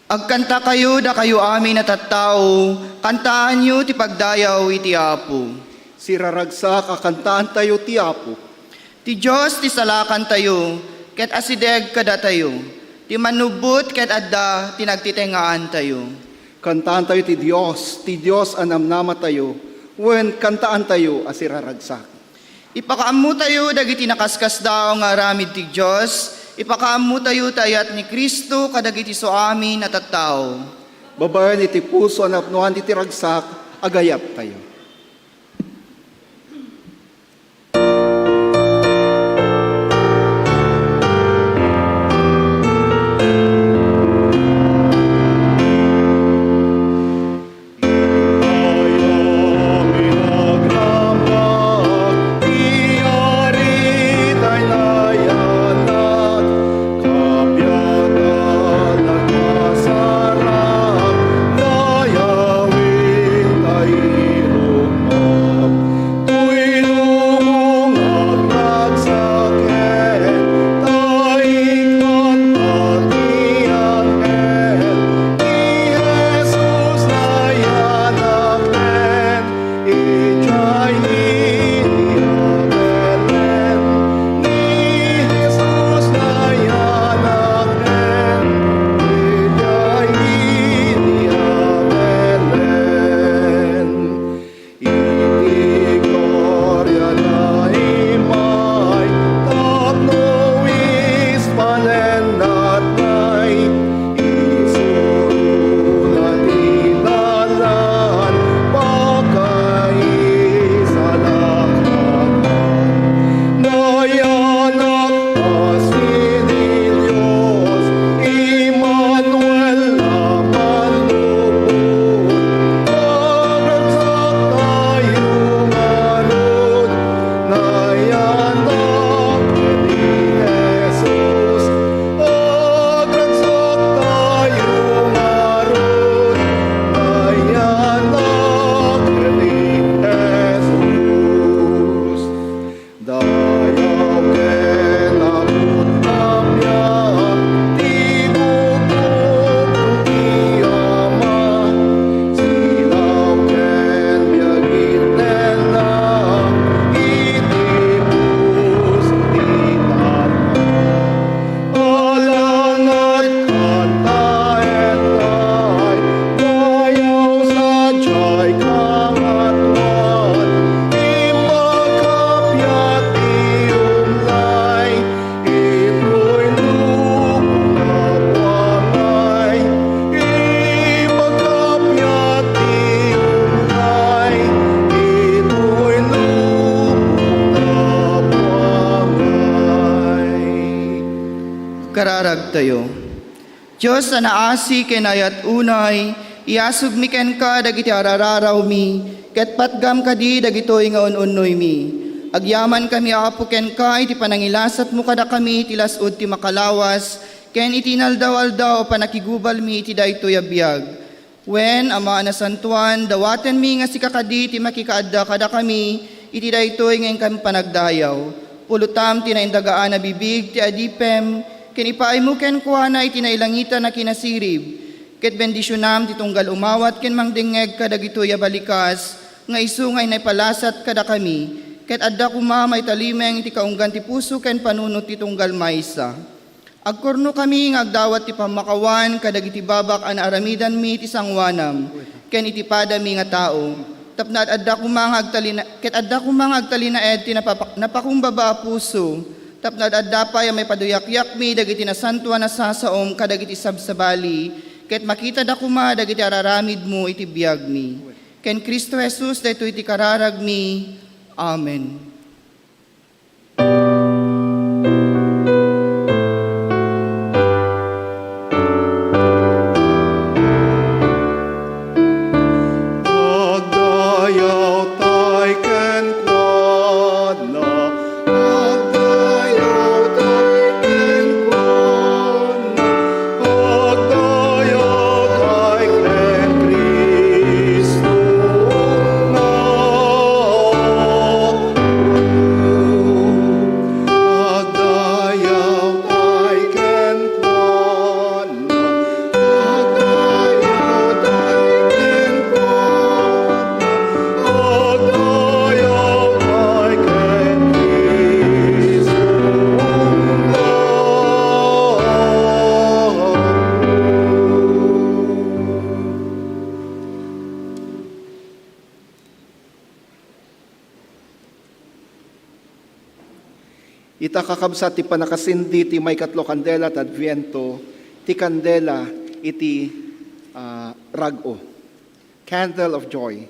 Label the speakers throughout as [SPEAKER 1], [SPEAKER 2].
[SPEAKER 1] Agkanta kayo da kayo amin natattao, kantaan nyo ti pagdayaw iti Apo.
[SPEAKER 2] Siraragsak akantaan tayo ti Apo.
[SPEAKER 1] Ti Diyos ti salakan tayo, ket asideg kada tayo. Ti manubot ket adda tinagtitengaan tayo.
[SPEAKER 2] Kantaan tayo ti Diyos anamnama tayo, wen kantaan tayo asiraragsak.
[SPEAKER 1] Ipakaammo tayo dagiti nakaskas daw nga aramid ti Diyos, ipakaammo tayo tayat ni Kristo kadagiti so amin natattao.
[SPEAKER 2] Babayan iti puso anapnuan iti ragsak, agayat tayo.
[SPEAKER 1] Kararag tayo. Diyos na naasi kenayat unay, iasog mi ken ka dagiti arararaw mi, ket patgam kadi dagitoy nga ununnoy mi. Agyaman kami Apo ken ka iti panangilasat mo kada kami iti lasud ti makalawas, ken itinaldaw-aldaw panakigubal mi iti daytoy a biag. Wen ama na santuan, dawaten mi nga sikakadi ti makikaadda kada kami, iti daytoy ngayon kami panagdayaw. Pulutam tinaindagaan na bibig ti adipem, kinipaay mo ken kuana itinailangitan na kinasirib, ket bendisyonam titunggal umawat ken mangdengeg kadagitoy a balikas, nga isu ngay naipalasat kada kami, ket adda kuma may talimeng iti kaunggan ti puso ken panunot titunggal maysa. Agkurno kami nga agdawat ti pamakawan kadagiti babak an aramidan mi ti sangwanam, ken iti pada mi nga tao. Tapno adda kumang agtalina, ket adda kumang agtalina ed ti napakumbaba a puso. Tapno adda pa may paduyak-yak mi dagiti nasantuan na sasaom kadagiti sabsabali, ket makita da kuma dagiti araramid mo iti biag mi. Ken Kristo Jesus daytoy iti kararag mi. Amen.
[SPEAKER 2] Ita kakabsat ti panakasindi ti may katlo kandela at adviento, ti kandela iti rago. Candle of joy.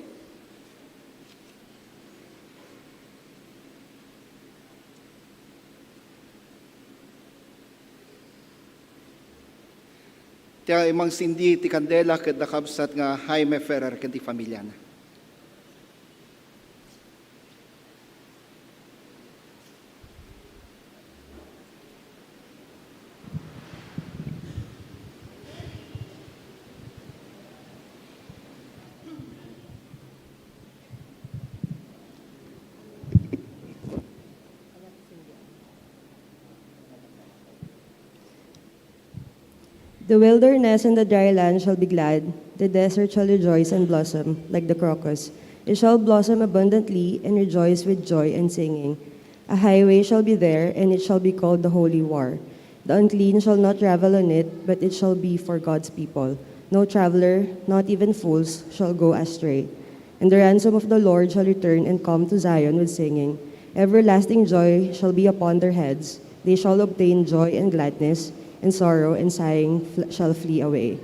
[SPEAKER 2] Ti imang sindi ti kandela ket nakabsat nga Jaime Ferrer ket ti pamilya na.
[SPEAKER 3] The wilderness and the dry land shall be glad, the desert shall rejoice and blossom like the crocus. It shall blossom abundantly and rejoice with joy and singing. A highway shall be there, and it shall be called the Holy War. The unclean shall not travel on it, but it shall be for God's people. No traveler, not even fools, shall go astray. And the ransom of the Lord shall return and come to Zion with singing. Everlasting joy shall be upon their heads. They shall obtain joy and gladness, and sorrow and sighing shall flee away.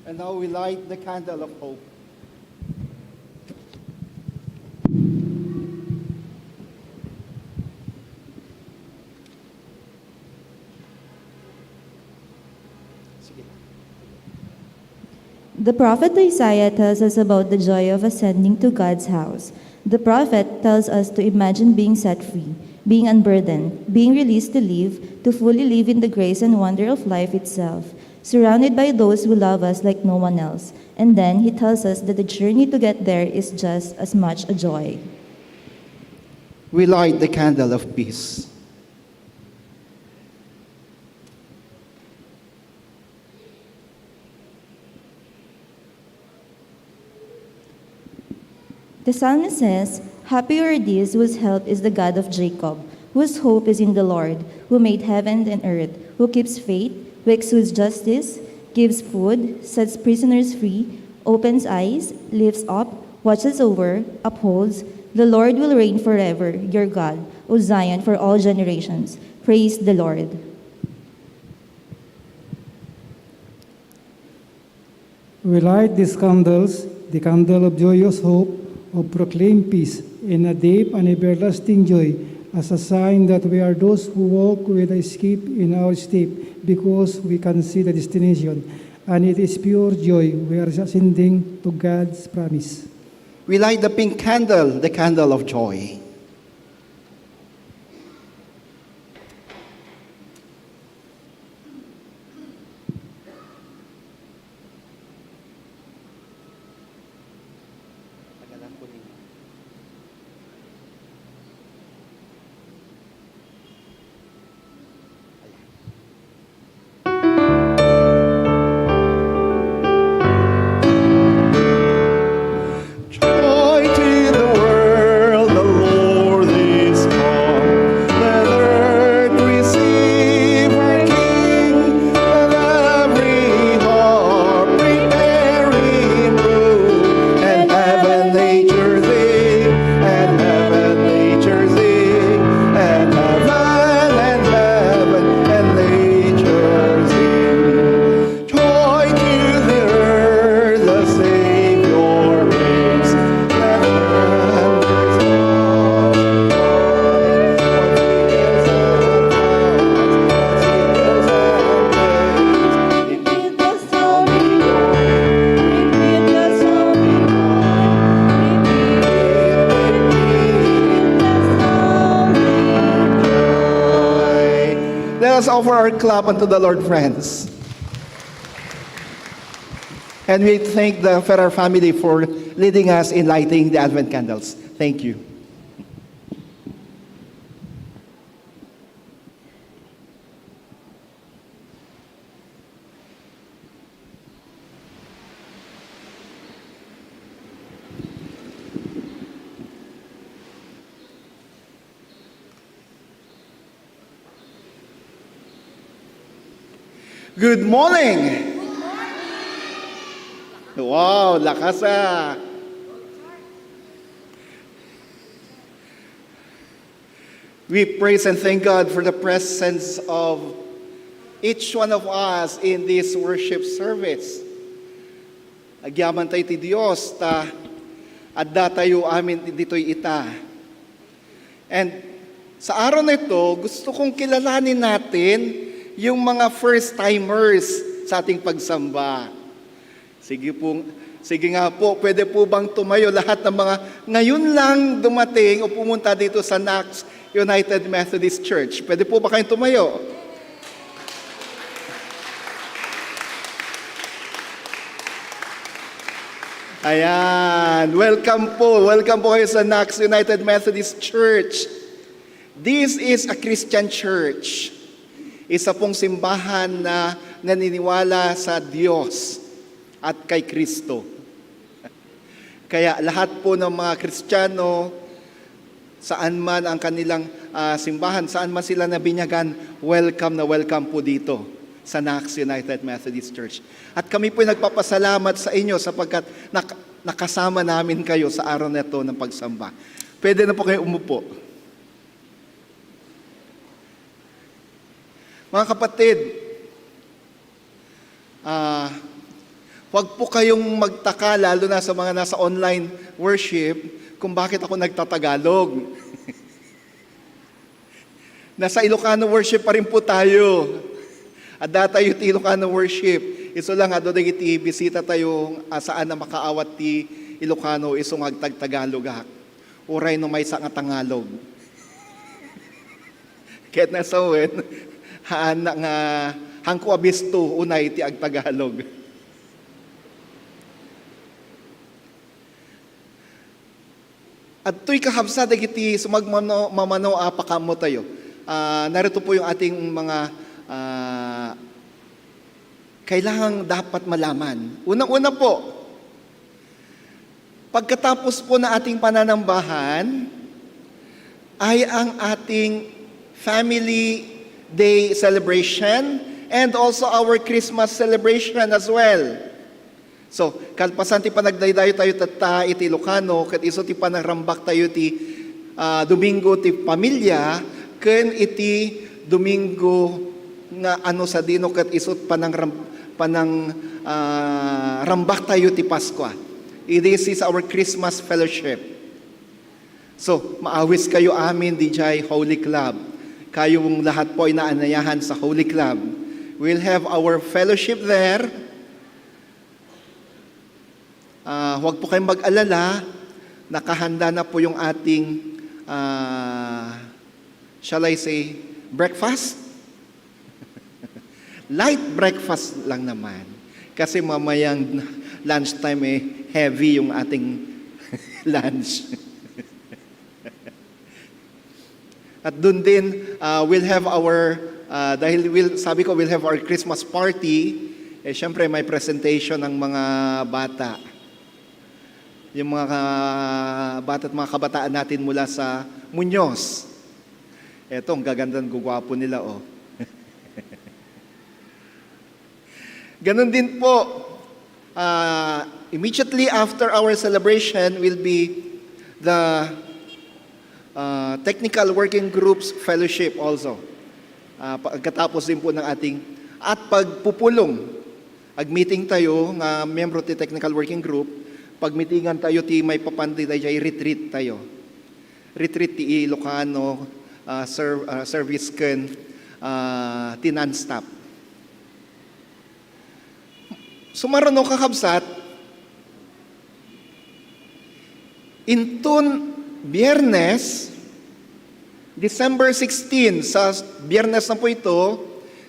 [SPEAKER 2] And now we light the candle of hope.
[SPEAKER 4] The prophet Isaiah tells us about the joy of ascending to God's house. The prophet tells us to imagine being set free, being unburdened, being released to live, to fully live in the grace and wonder of life itself, surrounded by those who love us like no one else. And then he tells us that the journey to get there is just as much a joy.
[SPEAKER 2] We light the candle of peace.
[SPEAKER 4] The psalmist says, "Happy are these whose help is the God of Jacob, whose hope is in the Lord, who made heaven and earth, who keeps faith, who exudes justice, gives food, sets prisoners free, opens eyes, lifts up, watches over, upholds. The Lord will reign forever, your God, O Zion, for all generations. Praise the Lord."
[SPEAKER 5] We light these candles, the candle of joyous hope, of proclaim peace in a deep and everlasting joy, as a sign that we are those who walk with a skip in our step, because we can see the destination, and it is pure joy. We are ascending to God's promise.
[SPEAKER 2] We light the pink candle, the candle of joy. Joy to the world, the Lord is come. Let earth receive her King. Let every heart prepare Him room. And heaven nature sing, and heaven nature sing, and heaven and nature sing. Joy to the earth, the Savior reigns. Let wonders
[SPEAKER 4] Repeat the story, repeat the story,
[SPEAKER 2] Let us offer our clap unto the Lord, friends. And we thank the Ferrer family for leading us in lighting the Advent candles. Thank you. Good morning! Wow, lakas ah. We praise and thank God for the presence of each one of us in this worship service. Agyaman tayo ti Diyos, adda tayo amin dito'y ita. And sa araw na ito, gusto kong kilalanin natin yung mga first-timers sa ating pagsamba. Sige nga po, pwede po bang tumayo lahat ng mga ngayon lang dumating o pumunta dito sa NACS United Methodist Church? Pwede po ba kayong tumayo? Ayan, welcome po kayo sa NACS United Methodist Church. This is a Christian church. Isa pong simbahan na naniniwala sa Diyos at kay Kristo. Kaya lahat po ng mga Kristiyano, saan man ang kanilang simbahan, saan man sila nabinyagan, welcome na welcome po dito sa NACS United Methodist Church. At kami po nagpapasalamat sa inyo sapagkat nakasama namin kayo sa araw na ito ng pagsamba. Pwede na po kayo umupo. Mga kapatid, huwag po kayong magtaka, lalo na sa mga nasa online worship, kung bakit ako nagtatagalog. Nasa Ilocano worship pa rin po tayo. At tayo ti Ilocano worship. Iso lang, doon iti bisita tayo saan na makaawat ti Ilocano, isong agtag-Tagalog hak. Uray no may sa nga Tangalog. Kahit nasa wen, haan na nga, hangko abisto, unay ti ag-Tagalog. At to'y kahabsa, dagiti sumagmamano apakamo tayo. Narito po yung ating mga kailangang dapat malaman. Unang-una po, pagkatapos po na ating pananambahan, ay ang ating Family Day celebration and also our Christmas celebration as well. So, kalpasan ti panagdaydayo tayo tata iti Ilocano, kat iso ti panarambak tayo ti Domingo ti Pamilya, ken iti Domingo nga ano sa dino kat isot rambak tayo ti Paskwa. This is our Christmas fellowship. So, maawis kayo amin DJ Holy Club. Kayong lahat po ay naanayahan sa Holy Club. We'll have our fellowship there. Huwag po kayong mag-alala. Nakahanda na po yung ating, shall I say, breakfast? Light breakfast lang naman. Kasi mamayang lunchtime heavy yung ating lunch. At dun din, we'll have our, sabi ko, we'll have our Christmas party. Siyempre, may presentation ng mga bata. Yung mga bata at mga kabataan natin mula sa Muñoz. Eto, ang gagandang gugwapo nila, oh. Ganon din po, immediately after our celebration will be the Technical Working Groups Fellowship also. Pagkatapos din po ng ating, at pagpupulong, ag-meeting tayo, nga membro ti Technical Working Group, pag-meetingan tayo ti may papandi tayo, retreat tayo. Retreat ti Ilocano, service ken, ti non-stop. Sumarano kakabsat, intun Biyernes, December 16, sa Biyernes na po ito,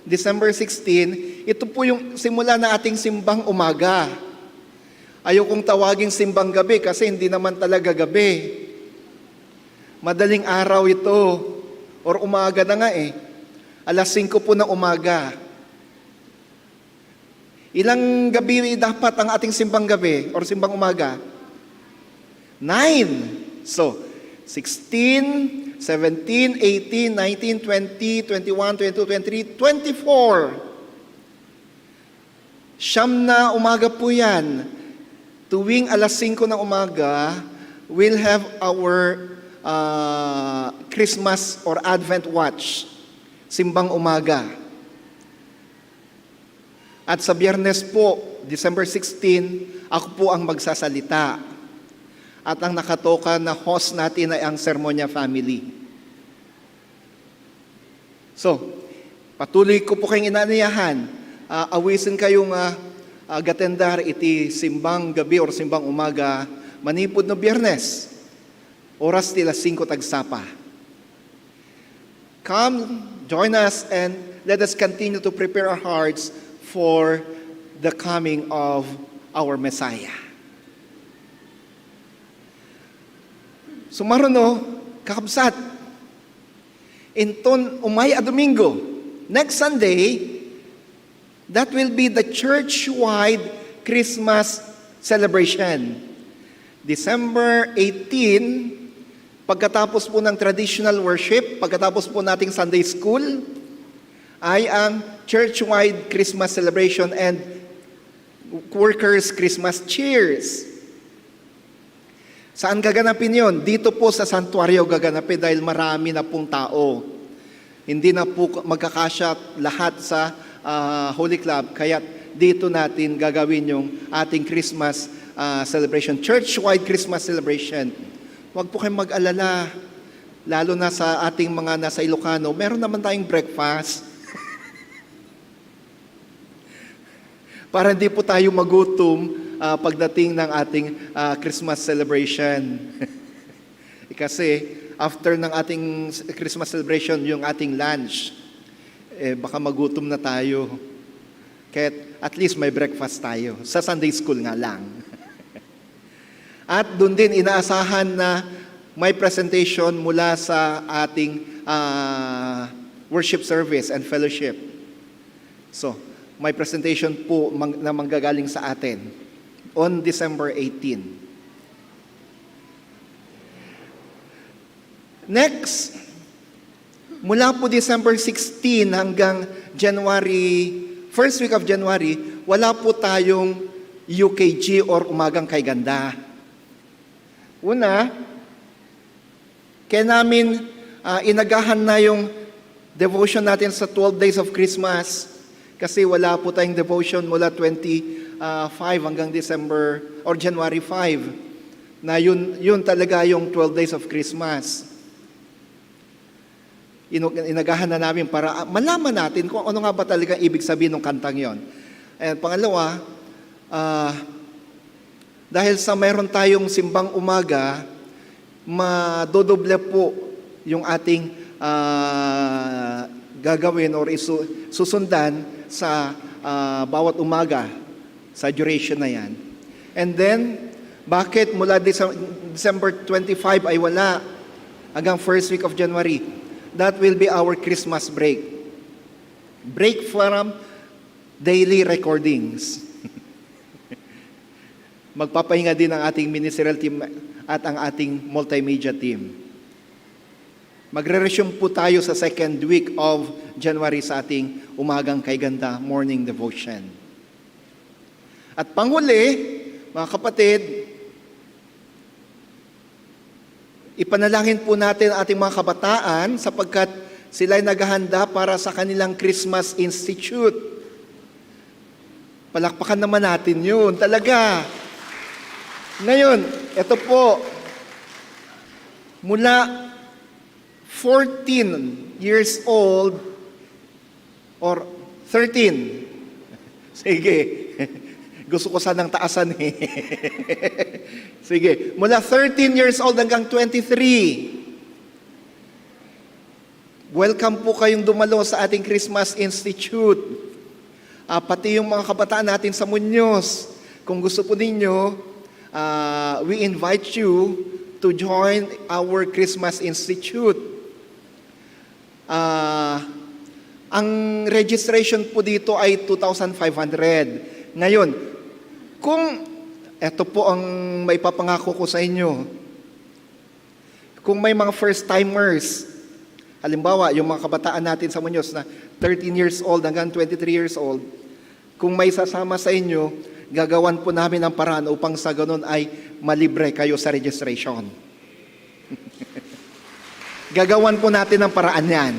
[SPEAKER 2] December 16, ito po yung simula na ating simbang umaga. Ayaw kong tawaging simbang gabi kasi hindi naman talaga gabi. Madaling araw ito, or umaga na nga Alas 5 po ng umaga. Ilang gabi dapat ang ating simbang gabi or simbang umaga? 9. So, 16, 17, 18, 19, 20, 21, 22, 23, 24. Siyam na umaga po yan. Tuwing alas 5 ng umaga, we'll have our Christmas or Advent Watch, Simbang Umaga. At sa Biyernes po, December 16, ako po ang magsasalita. At ang nakatoka na host natin ay ang Sermonia family. So, patuloy ko po kayong inanayahan. Awisin kayong gatendar iti simbang gabi or simbang umaga, manipod no Biyernes. Oras tila 5 tagsapa. Come, join us, and let us continue to prepare our hearts for the coming of our Messiah. Sumaruno, kakabsat, inton umay a Domingo, next Sunday, that will be the church-wide Christmas celebration. December 18, pagkatapos po ng traditional worship, pagkatapos po nating Sunday School, ay ang church-wide Christmas celebration and workers' Christmas cheers. Saan gaganapin yon? Dito po sa santuario gaganapin dahil marami na pong tao. Hindi na po magkakasya lahat sa Holy Club, kaya dito natin gagawin yung ating Christmas celebration, church-wide Christmas celebration. Huwag po kayong mag-alala, lalo na sa ating mga nasa Ilocano, meron naman tayong breakfast. Para hindi po tayo magutom pagdating ng ating Christmas celebration. Kasi after ng ating Christmas celebration, yung ating lunch, baka magutom na tayo. Kaya at least may breakfast tayo. Sa Sunday School nga lang. At doon din inaasahan na may presentation mula sa ating worship service and fellowship. So, may presentation po na manggagaling sa atin on December 18. Next, mula po December 16 hanggang first week of January, wala po tayong UKG or Umagang Kay Ganda. Una, kaya namin inagahan na yung devotion natin sa 12 Days of Christmas. Kasi wala po tayong devotion mula 25 hanggang December or January 5 na yun talaga yung 12 days of Christmas. Inagahan na namin para malaman natin kung ano nga ba talaga ibig sabihin ng kantang yon. And pangalawa, dahil sa mayroon tayong simbang umaga, madodoble po yung ating gagawin or susundan sa bawat umaga sa duration na yan. And then, bakit mula December 25 ay wala hanggang first week of January? That will be our Christmas break. Break from daily recordings. Magpapahinga din ang ating ministerial team at ang ating multimedia team. Magre-resume po tayo sa second week of January sa ating Umagang Kay Ganda morning devotion. At panghuli, mga kapatid, ipanalangin po natin ang ating mga kabataan sapagkat sila ay naghahanda para sa kanilang Christmas Institute. Palakpakan naman natin yun, talaga. Ngayon, ito po, mula 14 years old or 13. Sige. Gusto ko sanang taasan eh. Sige. Mula 13 years old hanggang 23. Welcome po kayong dumalo sa ating Christmas Institute. Pati yung mga kabataan natin sa Muñoz. Kung gusto po ninyo, we invite you to join our Christmas Institute. Ang registration po dito ay 2,500. Ngayon, ito po ang maipapangako ko sa inyo. Kung may mga first-timers, halimbawa, yung mga kabataan natin sa Muñoz na 13 years old hanggang 23 years old, kung may sasama sa inyo, gagawan po namin ang paraan upang sa ganun ay malibre kayo sa registration. Gagawan po natin ng paraan yan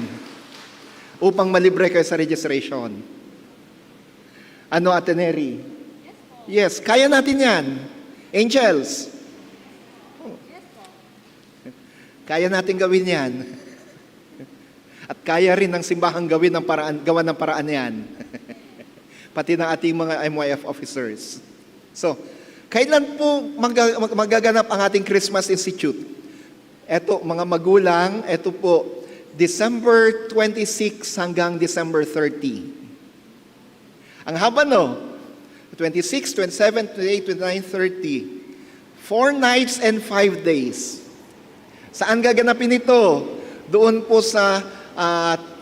[SPEAKER 2] upang malibre kayo sa registration. Ano, Ate Neri? Yes, kaya natin yan. Angels? Kaya natin gawin yan. At kaya rin ng simbahang gawin ng paraan, gawa ng paraan yan. Pati ng ating mga MYF officers. So, kailan po magaganap ang ating Christmas Institute? Eto, mga magulang, eto po, December 26 hanggang December 30. Ang haba no? 26, 27, 28, 29, 30. 4 nights and 5 days. Saan gaganapin ito? Doon po sa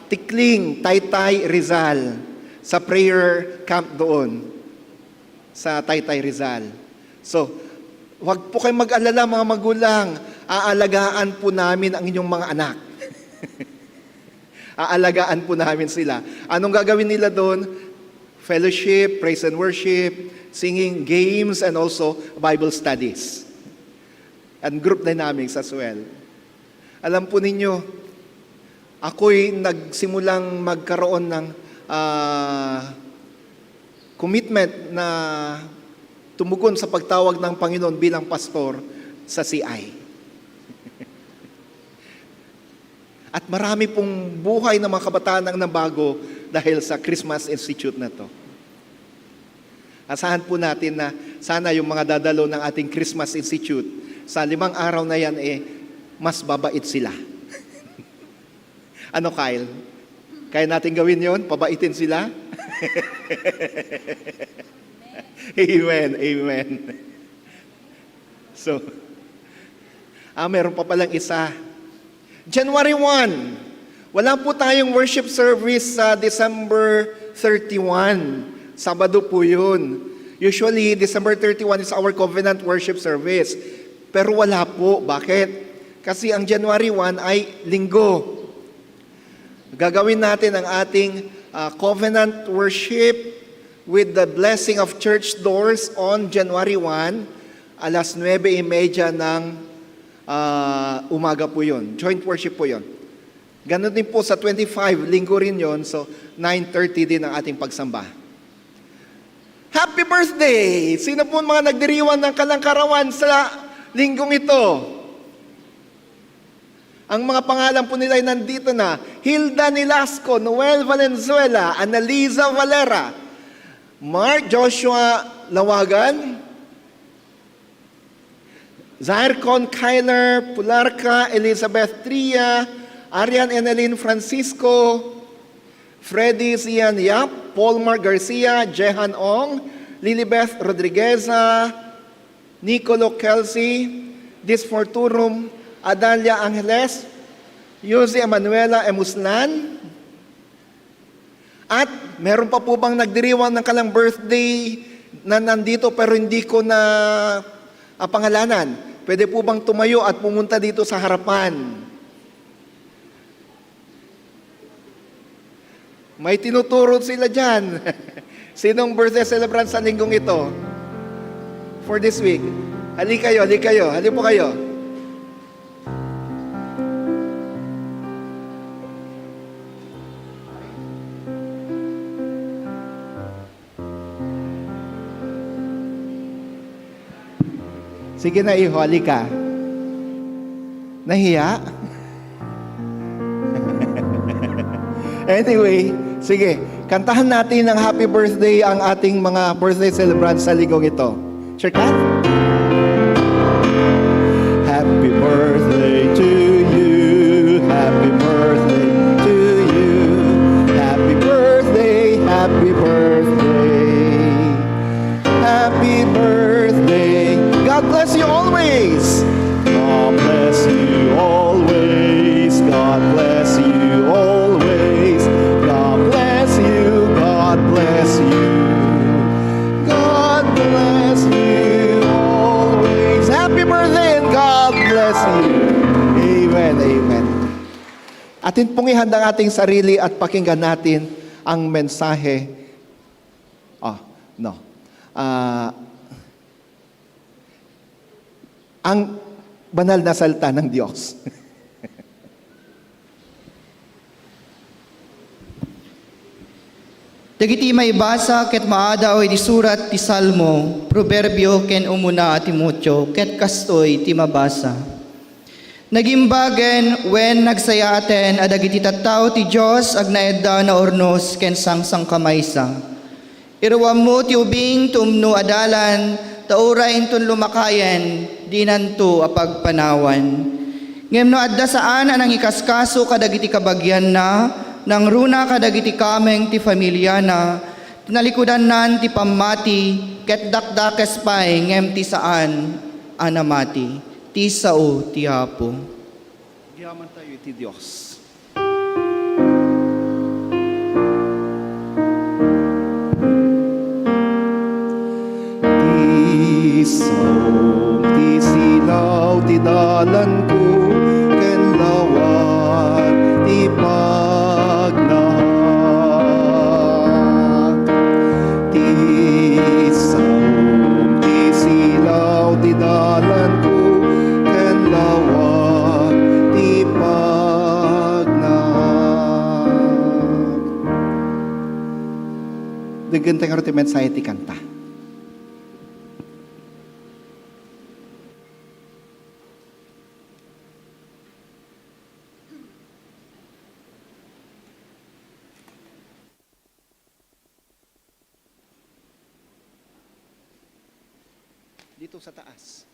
[SPEAKER 2] Tikling, Taytay, Rizal. Sa prayer camp doon. Sa Taytay, Rizal. So, wag po kayong mag-alala mga magulang. Aalagaan po namin ang inyong mga anak. Aalagaan po namin sila. Anong gagawin nila doon? Fellowship, praise and worship, singing, games, and also Bible studies. And group dynamics as well. Alam po ninyo, ako'y nagsimulang magkaroon ng commitment na tumugon sa pagtawag ng Panginoon bilang pastor sa CI. At marami pong buhay ng mga kabataan ang nabago dahil sa Christmas Institute na to. Asahan po natin na sana yung mga dadalo ng ating Christmas Institute, sa 5 araw na yan mas babait sila. Ano, Kyle? Kaya natin gawin yon? Pabaitin sila? Amen, amen. So, meron pa palang isa. January 1, wala po tayong worship service sa December 31. Sabado po yun. Usually, December 31 is our covenant worship service. Pero wala po. Bakit? Kasi ang January 1 ay linggo. Gagawin natin ang ating covenant worship with the blessing of church doors on January 1, alas 9:30 ng umaga po yun. Joint worship po yun. Ganon din po sa 25, linggo rin yun. So, 9:30 din ang ating pagsamba. Happy birthday! Sino po mga nagdiriwang ng kalangkarawan sa linggong ito? Ang mga pangalan po nila ay nandito na. Hilda Nilasco, Noel Valenzuela, Annalisa Valera, Mark Joshua Lawagan, Zaircon Kyler, Pularca, Elizabeth Tria, Arian Enelin Francisco, Freddy Sian Yap, Paulmar Garcia, Jehan Ong, Lilibeth Rodrigueza, Nicolo Kelsey, Disforturum, Adalia Angeles, Jose Emanuela Emuslan, at meron pa po bang nagdiriwang ng kalang birthday na nandito pero hindi ko na pangalanan? Pwede po bang tumayo at pumunta dito sa harapan? May tinuturo sila dyan. Sinong birthday celebrant sa linggong ito? For this week. Hali kayo. Hali po kayo. Sige na, iho, halika. Nahiya? Anyway, sige, kantahan natin ng happy birthday ang ating mga birthday celebrants sa linggong ito. Sure, Kat? Happy birthday to you. Happy birthday to you. Happy birthday, happy birthday. Happy birthday. God bless you always. God bless you always. God bless you always. God bless you. God bless you. God bless you always. Happy birthday and God bless you. Amen, amen. Atin pong ihanda ang ating sarili at pakinggan natin ang mensahe. Ang banal na salita ng Diyos.
[SPEAKER 1] Dagiti may basa ket maadaw di surat ti Salmo, proverbio ken umuna ti Timotyo, ket kastoy ti mabasa. Nagimbagen wen nagsayaaten a dagiti tattao ti Dios agnaedda na ornos ken sangsang kamaysa. Iruwam mo ti ubing tumno adalan, taura inton lumakayen, dinanto apagpanawan. Ngem no adda saan anang ikaskaso kadagiti kabagyan na, nang runa kadagiti kameng ti pamilya na, tinalikudan nan ti pamati, ket dakdakes pay ngem ti saan anamati, ti sao ti Apo.
[SPEAKER 2] Yaman tayo iti Diyos. Ti sao, ti silaw, ti dalan ko, ken lawat, ti pagnahat. Ti sao, ti silaw, ti dalan ko, ken lawat, ti pagnahat. Daghan tayo ti mensahe ti kanta. Dito sa taas.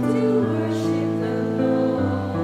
[SPEAKER 6] To worship the Lord.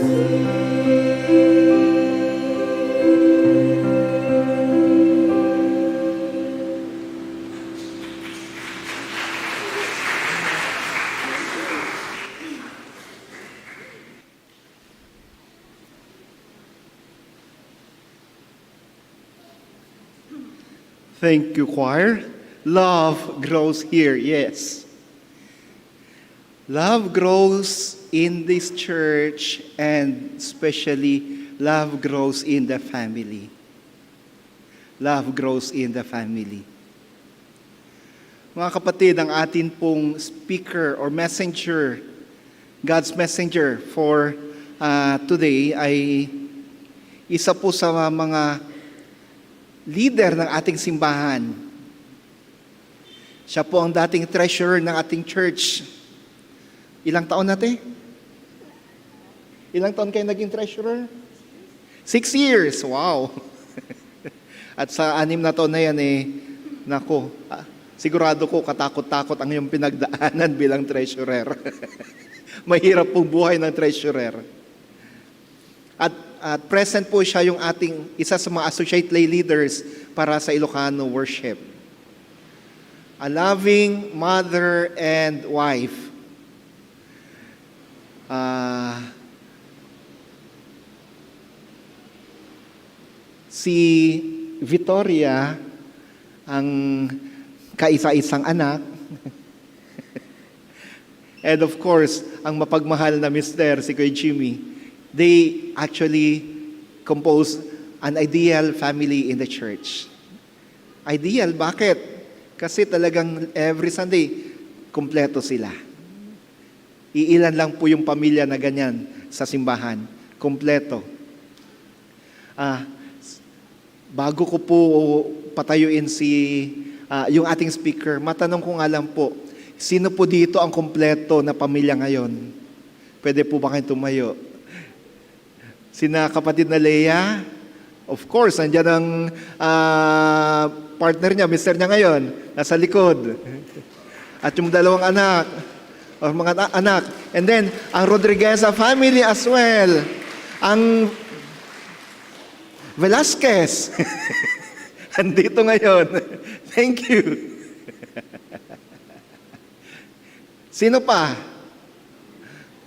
[SPEAKER 2] Thank you, choir. Love grows here, yes. Love grows in this church, and especially love grows in the family. Love grows in the family. Mga kapatid, ang atin pong speaker or messenger, God's messenger for today ay isa po sa mga leader ng ating simbahan. Siya po ang dating treasurer ng ating church. Ilang taon natin? Ilang taon kayo naging treasurer? 6 years. Wow. At sa 6 na taon na yan nako, sigurado ko katakot-takot ang iyong pinagdaanan bilang treasurer. Mahirap pong buhay ng treasurer. At present po siya yung ating isa sa mga associate lay leaders para sa Ilocano worship. A loving mother and wife. Si Victoria, ang kaisa-isang anak. And of course, ang mapagmahal na mister, si Kuya Jimmy. They actually compose an ideal family in the church. Ideal, bakit? Kasi talagang every Sunday, kumpleto sila. Iilan lang po yung pamilya na ganyan sa simbahan. Kumpleto. Bago ko po patayuin yung ating speaker, matanong ko nga lang po, sino po dito ang kumpleto na pamilya ngayon? Pwede po ba kayong tumayo? Sina kapatid na Leia, of course, nandiyan ang partner niya, mister niya ngayon, nasa likod. At yung dalawang anak, o mga anak. And then, ang Rodrigueza family as well. Ang Velasquez. Andito ngayon. Thank you. Sino pa?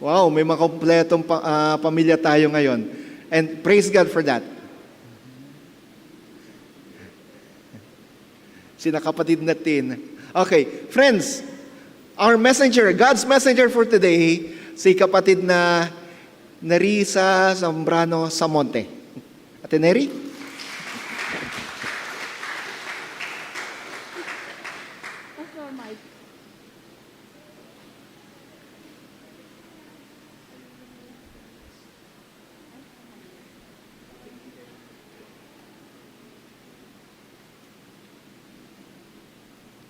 [SPEAKER 2] Wow, may mga kompletong pamilya tayo ngayon. And praise God for that. Sina kapatid natin. Okay, friends, our messenger, God's messenger for today, si kapatid na Nerissa Zambrano Samonte. Ate Neri?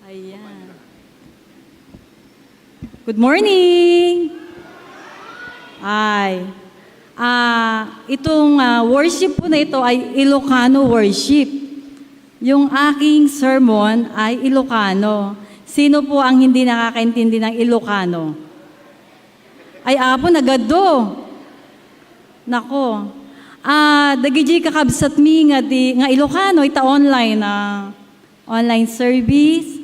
[SPEAKER 6] Ayan. Good morning! Itong worship po na ito ay Ilocano worship. Yung aking sermon ay Ilocano. Sino po ang hindi nakakaintindi ng Ilocano? Ay apo nagado. Nako. Dagiti kakabsat mi nga Ilocano ita online service.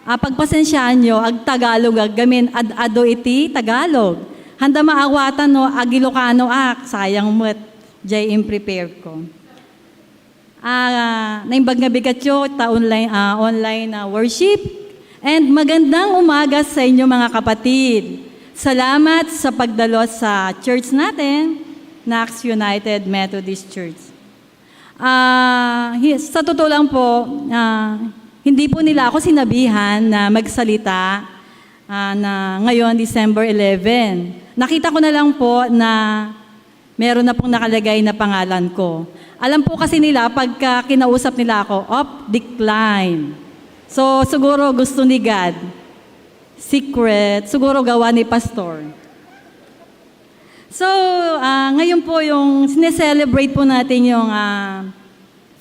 [SPEAKER 6] Pagpasensyaan nyo, ag Tagalog, gamin ad-ado iti Tagalog. Handa maawatan no, ag Ilocano sayang mo't jay prepare ko. Naimbag nga bigatyo, online worship. And magandang umaga sa inyo mga kapatid. Salamat sa pagdalo sa church natin, Nax United Methodist Church. Sa totoo lang po, hindi po nila ako sinabihan na magsalita na ngayon, December 11. Nakita ko na lang po na meron na pong nakalagay na pangalan ko. Alam po kasi nila, pagka kinausap nila ako, decline. So, siguro gusto ni God. Secret, siguro gawa ni Pastor. So, ngayon po yung sineselebrate po natin yung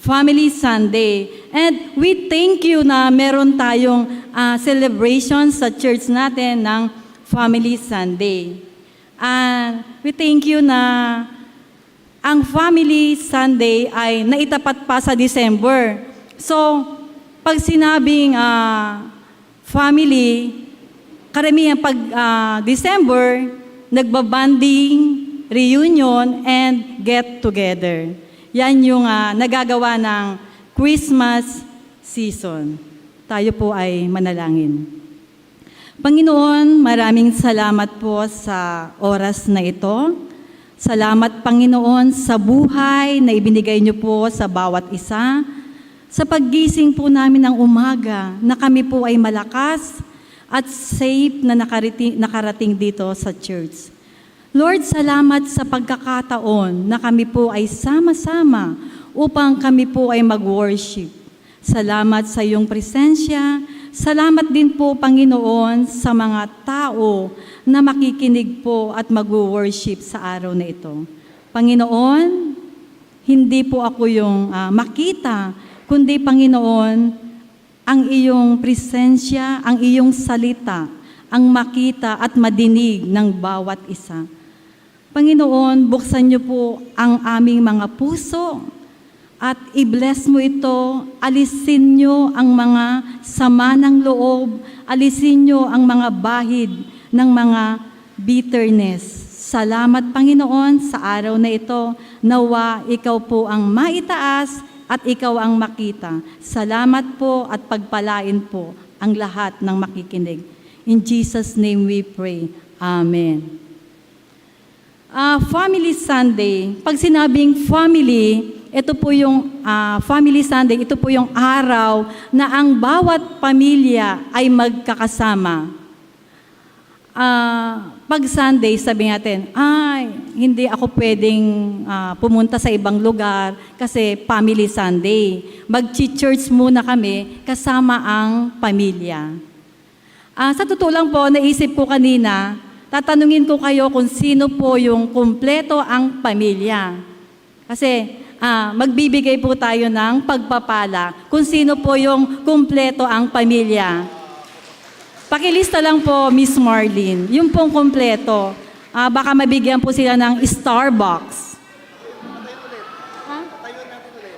[SPEAKER 6] Family Sunday. And we thank you na meron tayong celebration sa church natin ng Family Sunday. And we thank you na ang Family Sunday ay naitapat pa sa December. So, pag sinabing family, karamihan pag December, nagbabanding, reunion, and get together. Yan yung nagagawa ng Christmas season. Tayo po ay manalangin. Panginoon, maraming salamat po sa oras na ito. Salamat, Panginoon, sa buhay na ibinigay niyo po sa bawat isa. Sa paggising po namin ng umaga, na kami po ay malakas at safe na nakarating dito sa church. Lord, salamat sa pagkakataon na kami po ay sama-sama upang kami po ay mag-worship. Salamat sa iyong presensya. Salamat din po, Panginoon, sa mga tao na makikinig po at mag-worship sa araw na ito. Panginoon, hindi po ako yung makita, kundi, Panginoon, ang iyong presensya, ang iyong salita, ang makita at madinig ng bawat isa. Panginoon, buksan niyo po ang aming mga puso at i-bless mo ito. Alisin niyo ang mga sama ng loob, alisin niyo ang mga bahid ng mga bitterness. Salamat, Panginoon, sa araw na ito. Nawa, ikaw po ang maitaas at ikaw ang makita. Salamat po at pagpalain po ang lahat ng makikinig. In Jesus' name we pray. Amen. Family Sunday. Pag sinabing family, ito po yung Family Sunday, ito po yung araw na ang bawat pamilya ay magkakasama. Pag Sunday, sabi natin, hindi ako pwedeng pumunta sa ibang lugar kasi Family Sunday. Mag-church muna kami kasama ang pamilya. Sa totoo lang po, naisip ko kanina, tatanungin ko kayo kung sino po yung kumpleto ang pamilya. Kasi magbibigay po tayo ng pagpapala kung sino po yung kumpleto ang pamilya. Pakilista lang po, Miss Marlene, yung pong kumpleto. Baka mabigyan po sila ng Starbucks.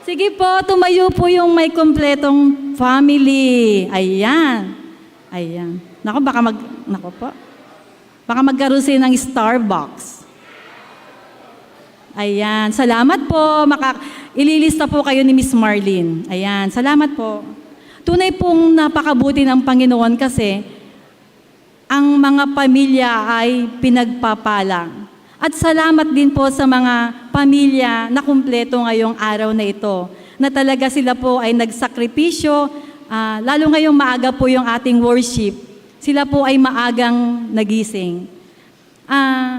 [SPEAKER 6] Sige po, tumayo po yung may kumpletong family. Ayan. Ayan. Nako, nako po. Baka magkaroon sila ng Starbucks. Ayan. Salamat po. Ililista po kayo ni Miss Marlene. Ayan. Salamat po. Tunay pong napakabuti ng Panginoon kasi ang mga pamilya ay pinagpapala. At salamat din po sa mga pamilya na kumpleto ngayong araw na ito, na talaga sila po ay nagsakripisyo, lalo ngayong maaga po yung ating worship, sila po ay maagang nagising.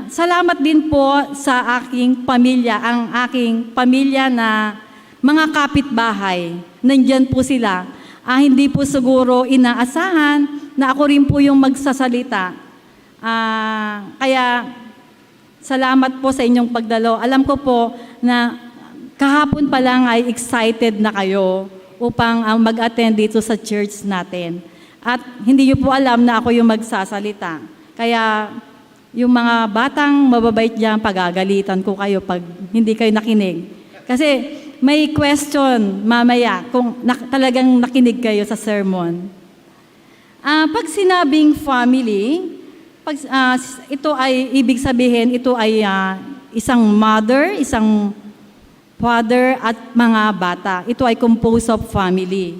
[SPEAKER 6] Salamat din po sa aking pamilya, ang aking pamilya na mga kapitbahay. Nandyan po sila. Hindi po siguro inaasahan na ako rin po yung magsasalita. Kaya salamat po sa inyong pagdalo. Alam ko po na kahapon pa lang ay excited na kayo upang mag-attend dito sa church natin. At hindi niyo po alam na ako yung magsasalita. Kaya yung mga batang mababait diyan, pagagalitan ko kayo pag hindi kayo nakinig. Kasi may question mamaya kung talagang nakinig kayo sa sermon. Pag sinabing family, ito ay ibig sabihin, ito ay isang mother, isang father at mga bata. Ito ay composed of family.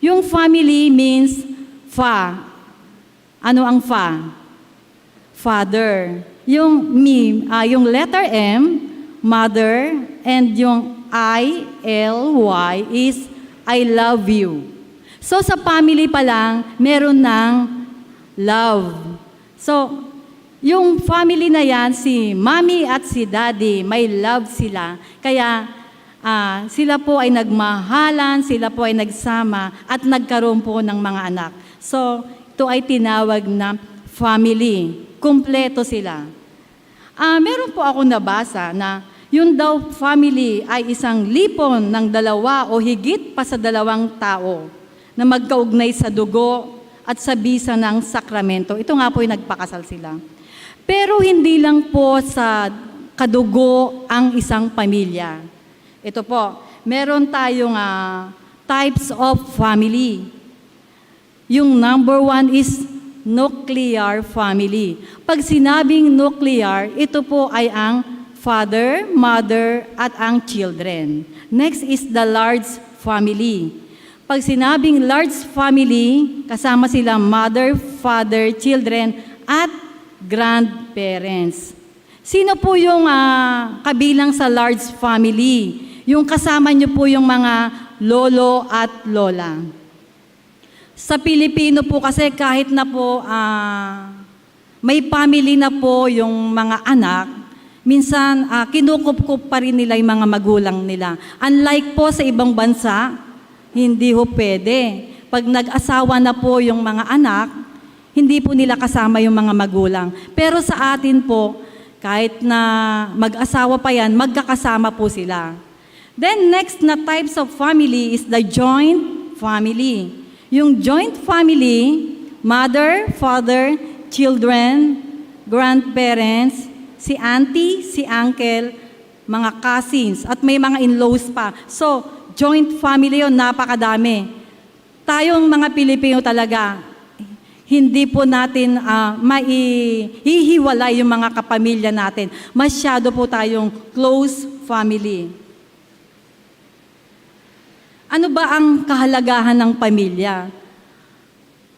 [SPEAKER 6] Yung family means Ano ang Father. Yung yung letter M, mother, and yung I-L-Y is I love you. So sa family pa lang, meron ng love. So, yung family na yan, si mommy at si daddy, may love sila. Kaya sila po ay nagmahalan, sila po ay nagsama at nagkaroon po ng mga anak. So, ito ay tinawag na family. Kumpleto sila. Meron po ako nabasa na yung daw family ay isang lipon ng dalawa o higit pa sa dalawang tao na magkaugnay sa dugo at sa bisa ng sakramento. Ito nga po yung nagpakasal sila. Pero hindi lang po sa kadugo ang isang pamilya. Ito po, meron tayong types of family. Yung number 1 is nuclear family. Pag sinabing nuclear, ito po ay ang father, mother, at ang children. Next is the large family. Pag sinabing large family, kasama sila mother, father, children, at grandparents. Sino po yung kabilang sa large family? Yung kasama nyo po yung mga lolo at lola. Sa Pilipino po kasi kahit na po may family na po yung mga anak, minsan kinukup-kup pa rin nila yung mga magulang nila. Unlike po sa ibang bansa, hindi ho pwede. Pag nag-asawa na po yung mga anak, hindi po nila kasama yung mga magulang. Pero sa atin po, kahit na mag-asawa pa yan, magkakasama po sila. Then next na types of family is the joint family. Yung joint family, mother, father, children, grandparents, si auntie, si uncle, mga cousins, at may mga in-laws pa. So, joint family yun, napakadami. Tayong mga Pilipino talaga, hindi po natin maihihiwalay yung mga kapamilya natin. Masyado po tayong close family. Ano ba ang kahalagahan ng pamilya?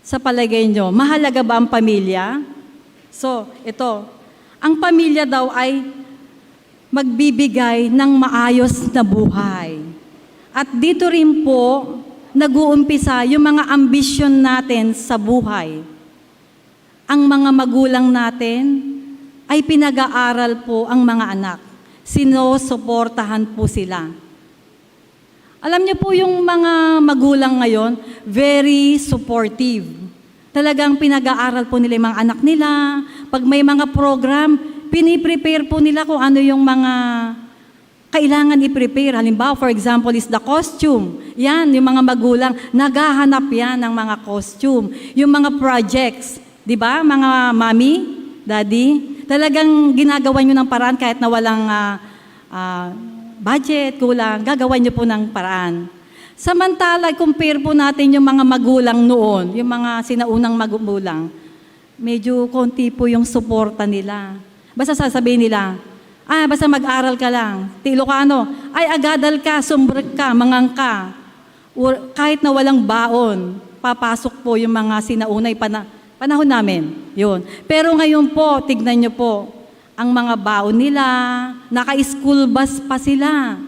[SPEAKER 6] Sa palagay nyo, mahalaga ba ang pamilya? So, ito, ang pamilya daw ay magbibigay ng maayos na buhay. At dito rin po, nag-uumpisa yung mga ambisyon natin sa buhay. Ang mga magulang natin ay pinag-aaral po ang mga anak. Sinusuportahan po sila. Alam niyo po yung mga magulang ngayon, very supportive. Talagang pinag-aaral po nila yung mga anak nila. Pag may mga program, piniprepare po nila kung ano yung mga kailangan i-prepare. Halimbawa, for example, is the costume. Yan, yung mga magulang, naghahanap yan ng mga costume. Yung mga projects, di ba, mga mami, daddy, talagang ginagawa nyo ng paraan kahit na walang budget, kulang, gagawan nyo po ng paraan. Samantala, compare po natin yung mga magulang noon, yung mga sinaunang magulang, medyo konti po yung suporta nila. Basta sasabihin nila, basta mag-aral ka lang. Ilocano, ay agadal ka, sumbrek ka, mangang ka. Kahit na walang baon, papasok po yung mga sinaunay panahon namin. Yun. Pero ngayon po, tignan nyo po, ang mga baon nila, naka-school bus pa sila.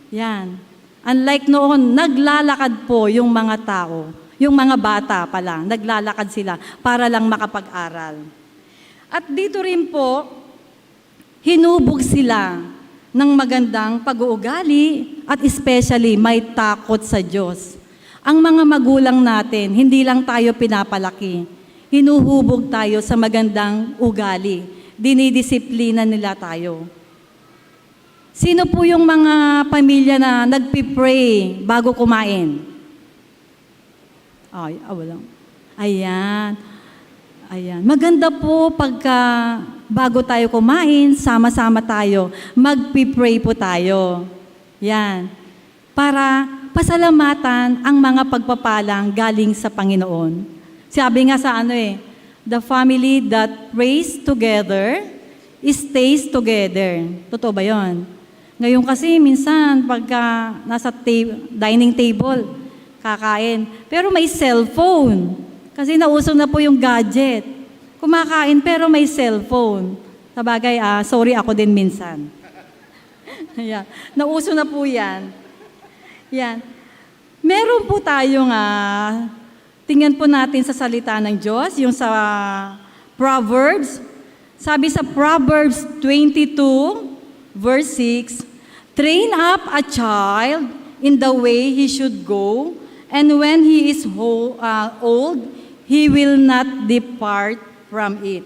[SPEAKER 6] Yan. Unlike noon, naglalakad po yung mga tao, yung mga bata pala, naglalakad sila para lang makapag-aral. At dito rin po, hinubog sila ng magandang pag-uugali at especially may takot sa Diyos. Ang mga magulang natin, hindi lang tayo pinapalaki, hinuhubog tayo sa magandang ugali. Dinidisiplina nila tayo. Sino po yung mga pamilya na nagpipray bago kumain? Wala. Ayan. Maganda po pagka bago tayo kumain, sama-sama tayo, magpipray po tayo. Yan. Para pasalamatan ang mga pagpapalang galing sa Panginoon. Sabi nga sa the family that prays together, stays together. Totoo ba yun? Ngayon kasi minsan pagka nasa dining table, kakain, pero may cellphone. Kasi nauso na po yung gadget. Kumakain pero may cellphone. Sabagay, sorry ako din minsan. Yeah. Nauso na po yan. Yan. Meron po tayong, tingnan po natin sa salita ng Diyos, yung sa Proverbs. Sabi sa Proverbs 22, verse 6, train up a child in the way he should go, and when he is old, he will not depart from it.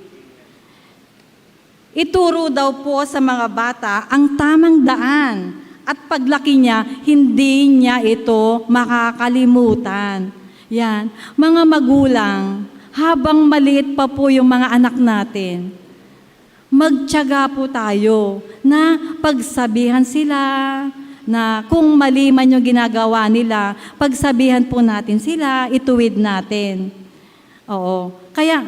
[SPEAKER 6] Ituro daw po sa mga bata ang tamang daan at paglaki niya, hindi niya ito makakalimutan. Yan. Mga magulang, habang maliit pa po yung mga anak natin, magtiyaga po tayo na pagsabihan sila, na kung mali man yung ginagawa nila, pagsabihan po natin sila, ituwid natin. Oo. Kaya,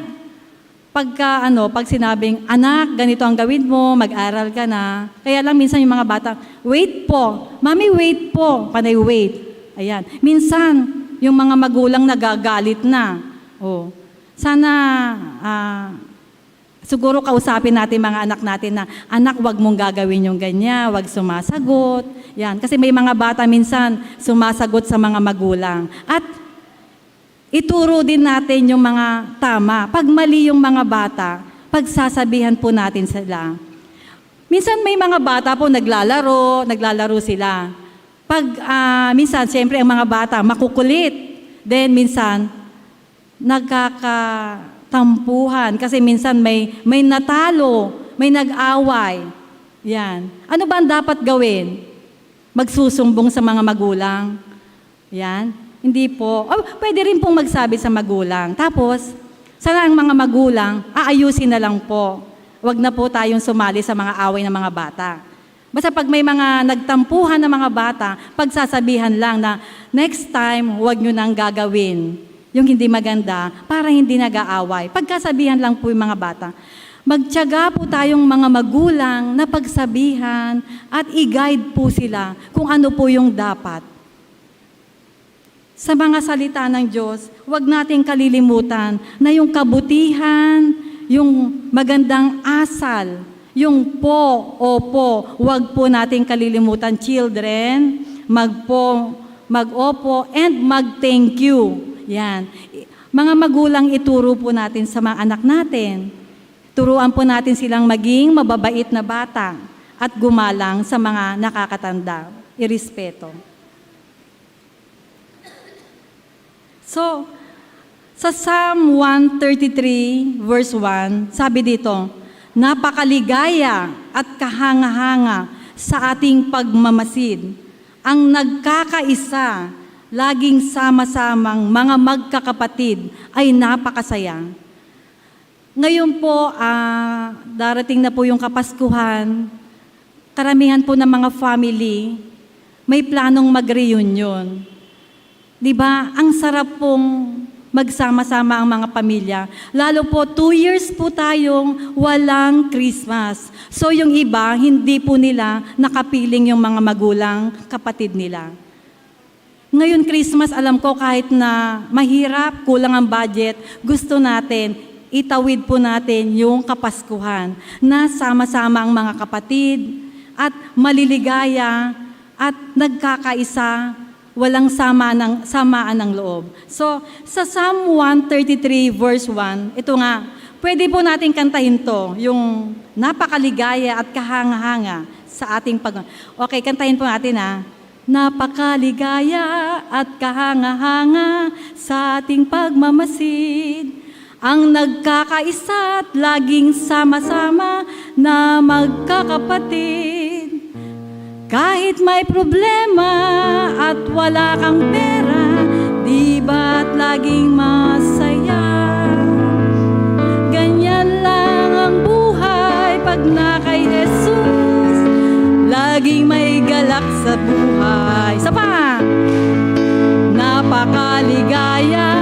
[SPEAKER 6] pag sinabing, anak, ganito ang gawin mo, mag-aral ka na. Kaya lang minsan yung mga bata, wait po. Mami, wait po. Panay wait. Ayan. Minsan, yung mga magulang nagagalit na. Oh. Sana, siguro kausapin natin mga anak natin na, anak, wag mong gagawin yung ganyan, wag sumasagot. Yan. Kasi may mga bata minsan sumasagot sa mga magulang. At ituro din natin yung mga tama. Pag mali yung mga bata, pagsasabihan po natin sila. Minsan may mga bata po naglalaro sila. Pag minsan, siyempre ang mga bata makukulit. Then minsan, nagkakatampuhan kasi minsan may natalo, may nag-away. Yan. Ano ba ang dapat gawin? Magsusumbong sa mga magulang. Yan. Hindi po. Pwede rin pong magsabi sa magulang. Tapos, sana ang mga magulang, aayusin na lang po. Huwag na po tayong sumali sa mga away ng mga bata. Basta pag may mga nagtampuhan ng mga bata, pagsasabihan lang na next time, huwag nyo nang gagawin yung hindi maganda para hindi nag-aaway. Pagkasabihan lang po yung mga bata. Magtiyaga po tayong mga magulang na pagsabihan at i-guide po sila kung ano po yung dapat. Sa mga salita ng Diyos, huwag nating kalilimutan na yung kabutihan, yung magandang asal, yung po, opo, huwag po nating kalilimutan, children, mag-po, mag-opo, and mag-thank you. Yan. Mga magulang, ituro po natin sa mga anak natin. Turuan po natin silang maging mababait na bata at gumalang sa mga nakakatanda. Irespeto. So, sa Psalm 133 verse 1, sabi dito, napakaligaya at kahanga-hanga sa ating pagmamasid. Ang nagkakaisa, laging sama-samang mga magkakapatid ay napakasaya. Ngayon po, darating na po yung Kapaskuhan. Karamihan po ng mga family, may planong mag-reunion. Di ba? Ang sarap pong magsama-sama ang mga pamilya. Lalo po, 2 years po tayong walang Christmas. So yung iba, hindi po nila nakapiling yung mga magulang, kapatid nila. Ngayon Christmas, alam ko kahit na mahirap, kulang ang budget, gusto natin, itawid po natin yung Kapaskuhan na sama-sama ang mga kapatid at maliligaya at nagkakaisa, walang samaan ng loob. So, sa Psalm 133 verse 1, ito nga, pwede po natin kantahin to, yung napakaligaya at kahanga-hanga sa ating Okay, kantahin po natin Napakaligaya at kahanga-hanga sa ating pagmamasid. Ang nagkakaisa at laging sama-sama na magkakapatid. Kahit may problema at wala kang pera, di ba't laging masaya? Ganyan lang ang buhay pag na kay Jesus, laging may galak sa buhay. Isa pa! Napakaligaya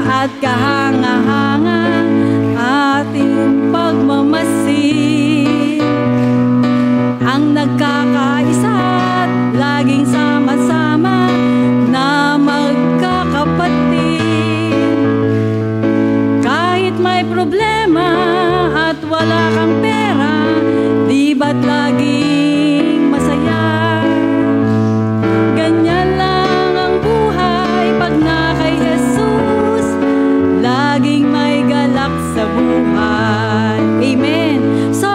[SPEAKER 6] at kahanga-hanga ating pagmamasid. Ang nagkakaisa at laging sama-sama na magkakapatid. Kahit may problema at wala kang pera, di ba't laging masaya? Ganyan lang ang buhay pag na kay Jesus, laging may galak sa buhay. Amen. So,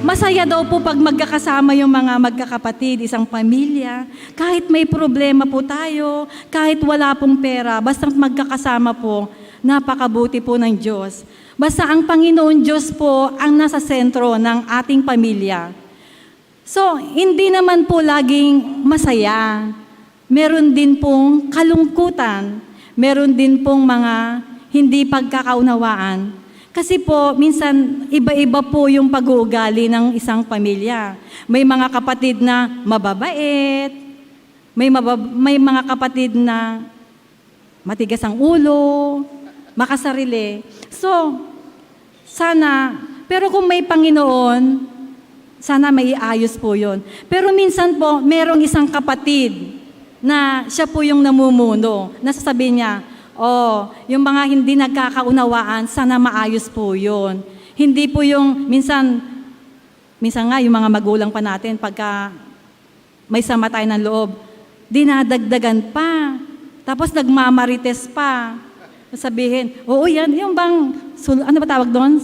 [SPEAKER 6] masaya daw po pag magkakasama yung mga magkakapatid, isang pamilya. Kahit may problema po tayo, kahit wala pong pera, basta magkakasama po, napakabuti po ng Diyos. Basta ang Panginoon Diyos po ang nasa sentro ng ating pamilya. So, hindi naman po laging masaya. Meron din pong kalungkutan. Meron din pong mga hindi pagkakaunawaan. Kasi po, minsan, iba-iba po yung pag-uugali ng isang pamilya. May mga kapatid na mababait, may mga kapatid na matigas ang ulo, makasarili. So, sana, pero kung may Panginoon, sana maiayos po yun. Pero minsan po, merong isang kapatid na siya po yung namumuno. Nasasabi niya, yung mga hindi nagkakaunawaan, sana maayos po yun. Hindi po yung, minsan nga yung mga magulang pa natin, pagka may sama tayo ng loob, dinadagdagan pa. Tapos nagmamarites pa. Sabihin, oo yan, yung bang, ano ba tawag doon?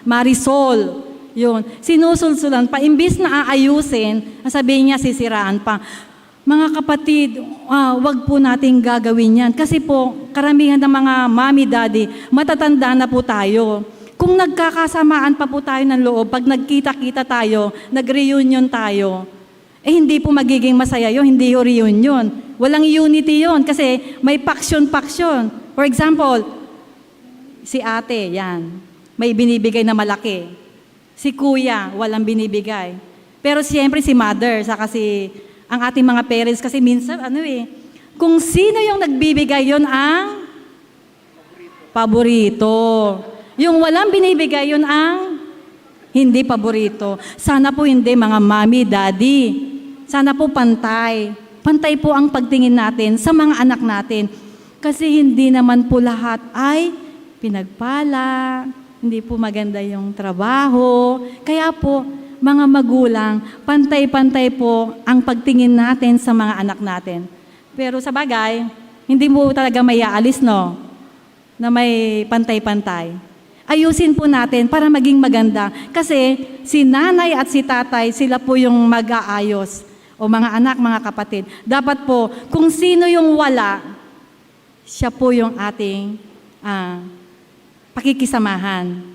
[SPEAKER 6] Marisol. Yun. Sinusulsulan pa. Imbis na aayusin, sabihin niya, sisiraan pa. Mga kapatid, wag po nating gagawin yan. Kasi po, karamihan ng mga mommy, daddy, matatanda na po tayo. Kung nagkakasamaan pa po tayo ng loob, pag nagkita-kita tayo, nag-reunion tayo, hindi po magiging masaya yun, hindi yung reunion. Walang unity yun kasi may faction-faction. For example, si ate, yan, may binibigay na malaki. Si kuya, walang binibigay. Pero siyempre si mother, saka si ang ating mga parents, kasi minsan, kung sino yung nagbibigay, yun ang paborito. Yung walang binibigay, yun ang hindi paborito. Sana po hindi, mga mommy, daddy. Sana po pantay. Pantay po ang pagtingin natin sa mga anak natin. Kasi hindi naman po lahat ay pinagpala, hindi po maganda yung trabaho. Kaya po, mga magulang, pantay-pantay po ang pagtingin natin sa mga anak natin. Pero sa bagay, hindi mo talaga may aalis, no? Na may pantay-pantay. Ayusin po natin para maging maganda. Kasi si nanay at si tatay, sila po yung mag-aayos. O mga anak, mga kapatid. Dapat po, kung sino yung wala, siya po yung ating pakikisamahan.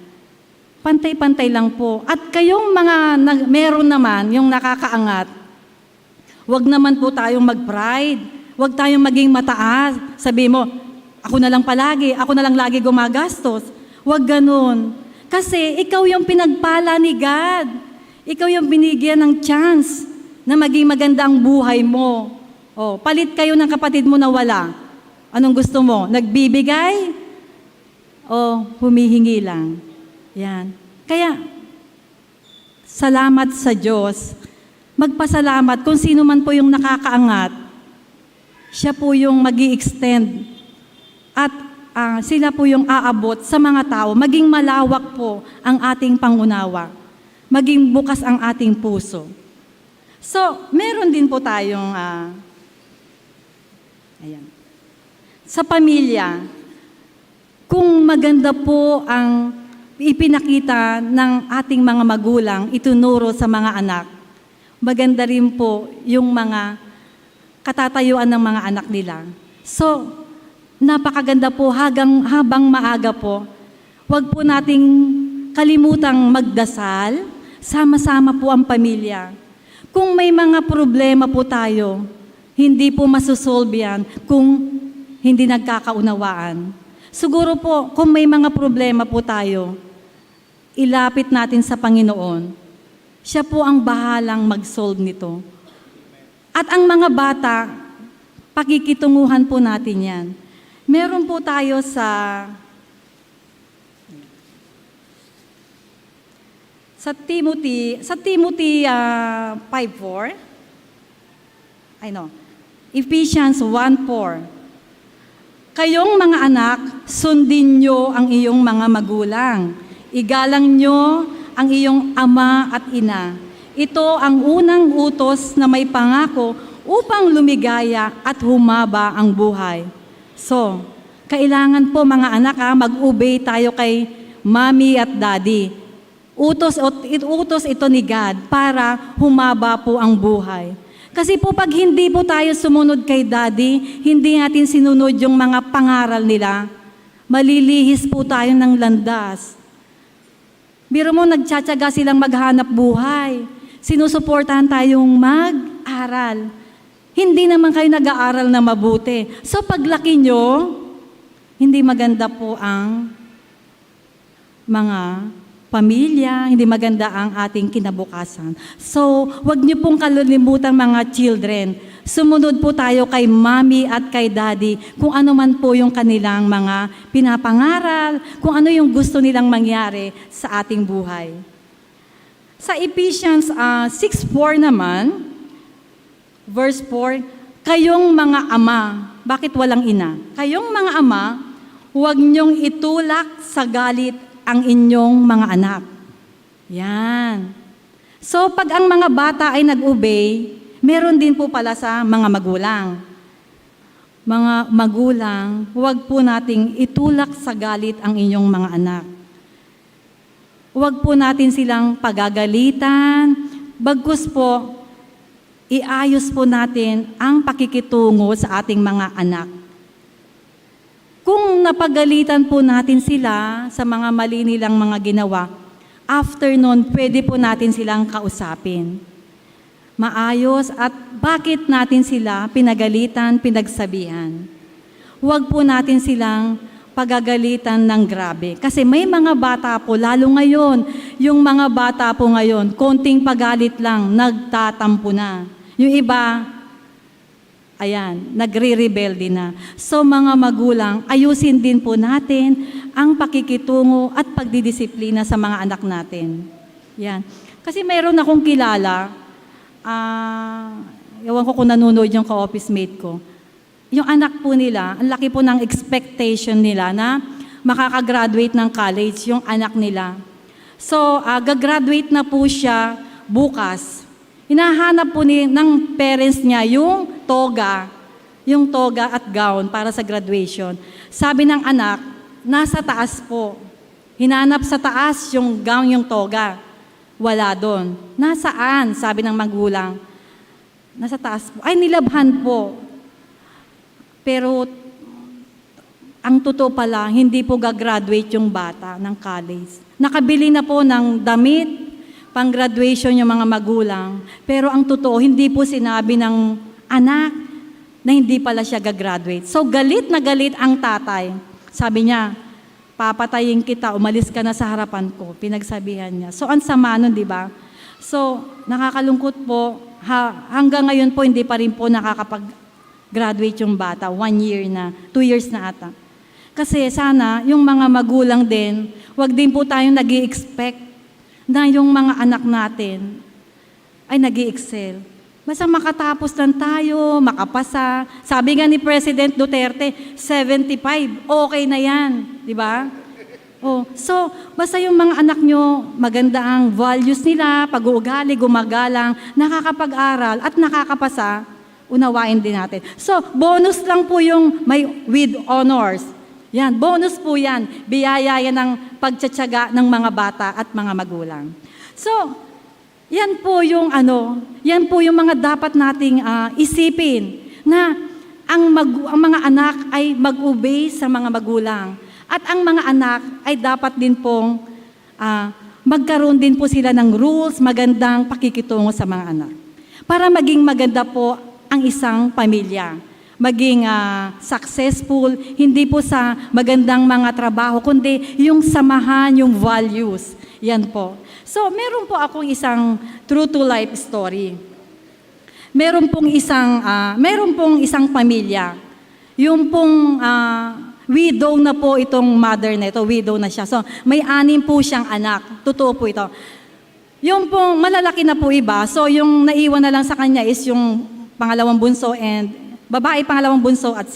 [SPEAKER 6] Pantay-pantay lang po. At kayong mga meron naman, yung nakakaangat, wag naman po tayong mag-pride. Wag tayong maging mataas. Sabi mo, ako na lang palagi, ako na lang lagi gumagastos. Wag ganun. Kasi ikaw yung pinagpala ni God. Ikaw yung binigyan ng chance na maging maganda ang buhay mo. Palit kayo ng kapatid mo na wala. Anong gusto mo? Nagbibigay? O humihingi lang? Yan. Kaya, salamat sa Diyos. Magpasalamat kung sino man po yung nakakaangat. Siya po yung mag-i-extend. At sila po yung aabot sa mga tao. Maging malawak po ang ating pangunawa. Maging bukas ang ating puso. So, meron din po tayong, sa pamilya, kung maganda po ang ipinakita ng ating mga magulang, itunuro sa mga anak, maganda rin po yung mga katatayuan ng mga anak nila. So, napakaganda po habang maaga po, wag po nating kalimutang magdasal, sama-sama po ang pamilya. Kung may mga problema po tayo, hindi po masusolve yan kung hindi nagkakaunawaan. Siguro po, kung may mga problema po tayo, ilapit natin sa Panginoon. Siya po ang bahalang mag-solve nito. At ang mga bata, pakikitunguhan po natin yan. Meron po tayo sa Timothy 5:4. Ephesians 1:4. Kayong mga anak, sundin nyo ang iyong mga magulang. Igalang nyo ang iyong ama at ina. Ito ang unang utos na may pangako upang lumigaya at humaba ang buhay. So, kailangan po mga anak mag-obey tayo kay mommy at daddy. Utos ito ni God para humaba po ang buhay. Kasi po pag hindi po tayo sumunod kay daddy, hindi natin sinunod yung mga pangaral nila, malilihis po tayo ng landas. Biro mo, nagtsatsaga silang maghanap buhay. Sinusuportahan tayong mag-aral. Hindi naman kayo nag-aaral na mabuti. So paglaki nyo, hindi maganda po ang mga pamilya, hindi maganda ang ating kinabukasan. So, wag niyo pong kalilimutan mga children. Sumunod po tayo kay mommy at kay daddy kung ano man po yung kanilang mga pinapangaral, kung ano yung gusto nilang mangyari sa ating buhay. Sa Ephesians 6:4 naman, verse 4, kayong mga ama, bakit walang ina? Kayong mga ama, huwag niyong itulak sa galit ang inyong mga anak. Yan. So, pag ang mga bata ay nag-obey, meron din po pala sa mga magulang. Mga magulang, huwag po nating itulak sa galit ang inyong mga anak. Huwag po natin silang pagagalitan, bagkus po, iayos po natin ang pakikitungo sa ating mga anak. Kung napagalitan po natin sila sa mga mali nilang mga ginawa, after nun, pwede po natin silang kausapin. Maayos at bakit natin sila pinagalitan, pinagsabihan. Huwag po natin silang pagagalitan ng grabe. Kasi may mga bata po, lalo ngayon, yung mga bata po ngayon, konting pagalit lang, nagtatampo na. Yung iba, ayan, nagre-rebelde na. So mga magulang, ayusin din po natin ang pakikitungo at pagdidisiplina sa mga anak natin. Yan. Kasi mayroon akong kilala, ewan ko kung nanonood yung ka-office mate ko, yung anak po nila, ang laki po ng expectation nila na makakagraduate ng college, yung anak nila. So, gagraduate na po siya bukas. Hinahanap po ng parents niya yung toga at gown para sa graduation. Sabi ng anak, nasa taas po. Hinanap sa taas yung gown, yung toga. Wala doon. Nasaan? Sabi ng magulang. Nasa taas po. Ay, nilabhan po. Pero ang totoo pala, hindi po gagraduate yung bata ng college. Nakabili na po ng damit, pang-graduation yung mga magulang. Pero ang totoo, hindi po sinabi ng anak na hindi pala siya gagraduate. So galit na galit ang tatay. Sabi niya, papatayin kita, umalis ka na sa harapan ko. Pinagsabihan niya. So ang sama nun, di ba? So nakakalungkot po, hanggang ngayon po hindi pa rin po nakakapag-graduate yung bata. 1 year na, 2 years na ata. Kasi sana yung mga magulang din, wag din po tayong nag-i-expect na yung mga anak natin ay nag-i-excel. Basta makatapos lang tayo, makapasa. Sabi nga ni President Duterte, 75, okay na yan. Di ba? Oh, so, basta yung mga anak nyo, maganda ang values nila, pag-uugali, gumagalang, nakakapag-aral at nakakapasa, unawain din natin. So, bonus lang po yung may with honors. Yan, bonus po yan. Biyaya yan ng pagtsatsaga ng mga bata at mga magulang. So, yan po yung mga dapat nating isipin na ang mga anak ay mag-obey sa mga magulang. At ang mga anak ay dapat din pong magkaroon din po sila ng rules, magandang pakikitungo sa mga anak. Para maging maganda po ang isang pamilya. Maging successful, hindi po sa magandang mga trabaho, kundi yung samahan, yung values. Yan po. So, meron po akong isang true-to-life story. Meron pong isang pamilya. Yung pong widow na po itong mother na ito, widow na siya. So, may 6 po siyang anak. Totoo po ito. Yung pong malalaki na po iba, so yung naiwan na lang sa kanya is yung pangalawang bunso and babae pangalawang bunso at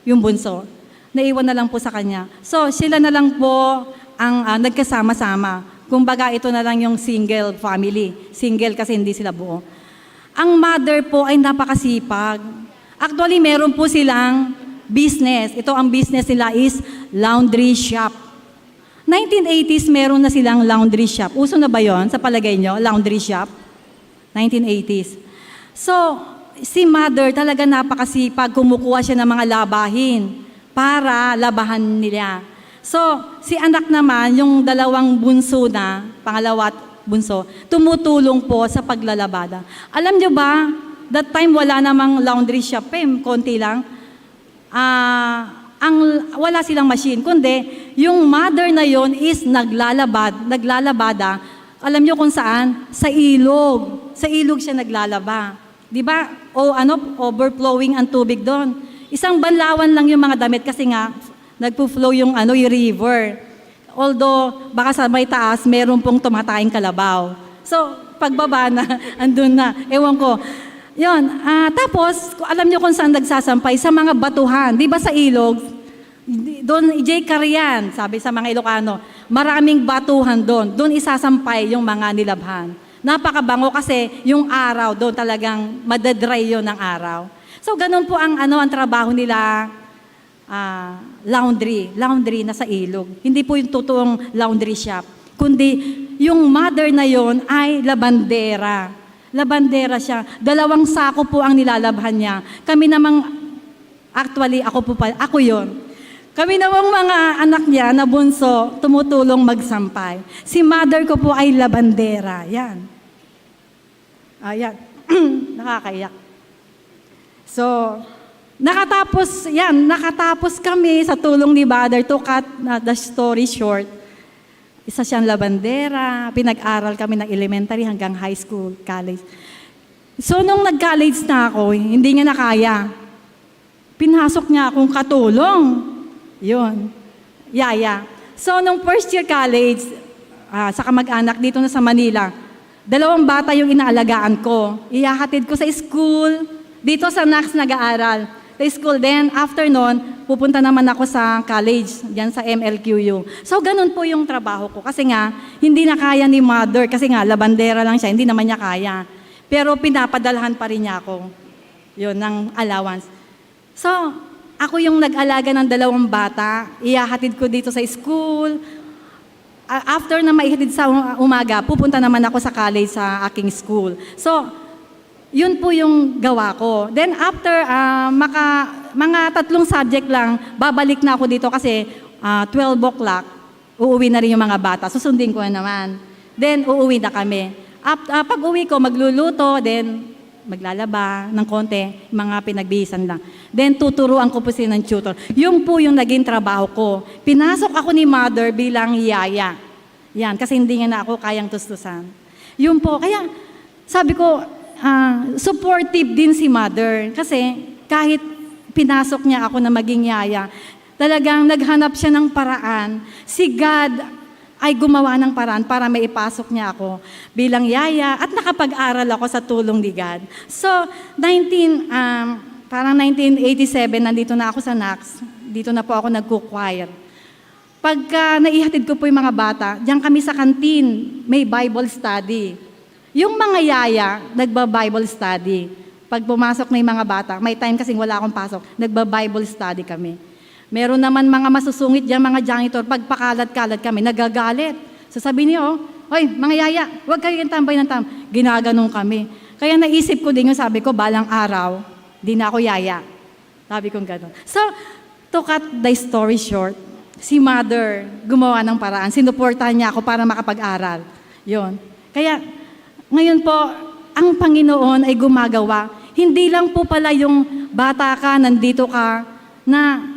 [SPEAKER 6] yung bunso. Naiwan na lang po sa kanya. So, sila na lang po ang nagkasama-sama. Kumbaga, ito na lang yung single family. Single kasi hindi sila buo. Ang mother po ay napakasipag. Actually, meron po silang business. Ito ang business nila is laundry shop. 1980s, meron na silang laundry shop. Uso na ba yon sa palagay nyo? Laundry shop? 1980s. So, si mother talaga napakasipag, kumukuha siya ng mga labahin para labahan nila. So, si anak naman, yung dalawang bunso na, pangalawa at bunso, tumutulong po sa paglalabada. Alam nyo ba, that time wala namang laundry shop, konti lang. wala silang machine, kundi yung mother na yon is naglalabada, alam nyo kung saan? Sa ilog. Sa ilog siya naglalaba. Di ba? Overflowing ang tubig doon. Isang banlawan lang yung mga damit kasi nga, nagpo-flow yung river. Although, baka sa may taas, meron pong tumataing kalabaw. So, pagbaba na, andun na. Ewan ko. Yun. Tapos, alam nyo kung saan nagsasampay? Sa mga batuhan. Di ba sa ilog? Doon, J. Carian, sabi sa mga Ilocano, maraming batuhan doon. Doon isasampay yung mga nilabhan. Napakabango kasi yung araw doon talagang madadry yun ng araw. So, ganun po ang trabaho nila, laundry na sa ilog. Hindi po yung totoong laundry shop, kundi yung mother na yon ay labandera. Labandera siya. 2 sako po ang nilalabhan niya. Kami namang, actually, ako yon. Kami namang mga anak niya na bunso, tumutulong magsampay. Si mother ko po ay labandera. Yan. Ayan. Nakakaiyak. So, nakatapos kami sa tulong ni Father to cut the story short. Isa siyang labandera, pinag-aral kami ng elementary hanggang high school, college. So, nung nag-college na ako, hindi niya na kaya. Pinasok niya akong katulong. Yun. Yaya. So, nung first year college, sa kamag-anak dito na sa Manila, 2 bata yung inaalagaan ko. Iyahatid ko sa school, dito sa NACS nag-aaral. Sa school, then after nun, pupunta naman ako sa college, dyan sa MLQU. So, ganun po yung trabaho ko. Kasi nga, hindi na kaya ni mother, kasi nga, labandera lang siya, hindi naman niya kaya. Pero pinapadalhan pa rin niya ako. Yun, ng allowance. So, ako yung nag-alaga ng 2 bata, iyahatid ko dito sa school. After na maihatid sa umaga, pupunta naman ako sa college sa aking school. So, yun po yung gawa ko. Then after, mga 3 subject lang, babalik na ako dito kasi 12 o'clock, uuwi na rin yung mga bata. Susundin ko na naman. Then, uuwi na kami. Pag uwi ko, magluluto, then maglalaba ng konti, mga pinagbihisan lang. Then, tuturuan ko po sila ng tutor. Yun po yung naging trabaho ko. Pinasok ako ni mother bilang yaya. Yan, kasi hindi nga na ako kayang tustusan. Yun po, kaya sabi ko, supportive din si mother. Kasi kahit pinasok niya ako na maging yaya, talagang naghanap siya ng paraan. Si God ay gumawa ng paraan para maipasok niya ako bilang yaya at nakapag-aral ako sa tulong ni God. So, parang 1987, nandito na ako sa NACS. Dito na po ako nagko-choir. Pagka naihatid ko po yung mga bata, diyan kami sa kantin, may Bible study. Yung mga yaya, nagba-Bible study. Pag pumasok na yung mga bata, may time kasing wala akong pasok, nagba-Bible study kami. Meron naman mga masusungit dyan, mga janitor, pag pakalat-kalat kami, nagagalit. Sasabihin niyo, hoy, mga yaya, huwag kayong tambay ng tambay. Ginaganong kami. Kaya naisip ko din yung sabi ko, balang araw, di na ako yaya. Sabi kong gano'n. So, to cut the story short, si mother gumawa ng paraan. Sinuportahan niya ako para makapag-aral. Yun. Kaya, ngayon po, ang Panginoon ay gumagawa. Hindi lang po pala yung bata ka, nandito ka, na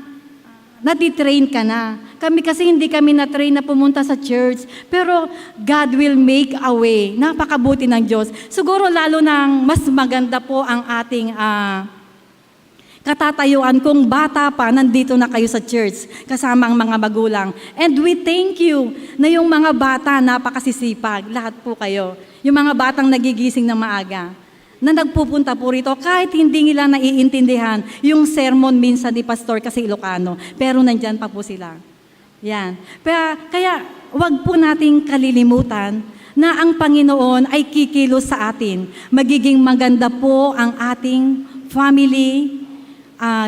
[SPEAKER 6] natitrain ka na. Kami kasi hindi kami na-train na pumunta sa church. Pero God will make a way. Napakabuti ng Diyos. Siguro lalo nang mas maganda po ang ating katatayuan kung bata pa, nandito na kayo sa church, kasama ang mga magulang. And we thank you na yung mga bata napakasisipag. Lahat po kayo. Yung mga batang nagigising na maaga, na nagpupunta po rito, kahit hindi nila naiintindihan yung sermon minsan ni Pastor kasi Ilocano, pero nandyan pa po sila. Yan. Kaya wag po nating kalilimutan na ang Panginoon ay kikilos sa atin. Magiging maganda po ang ating family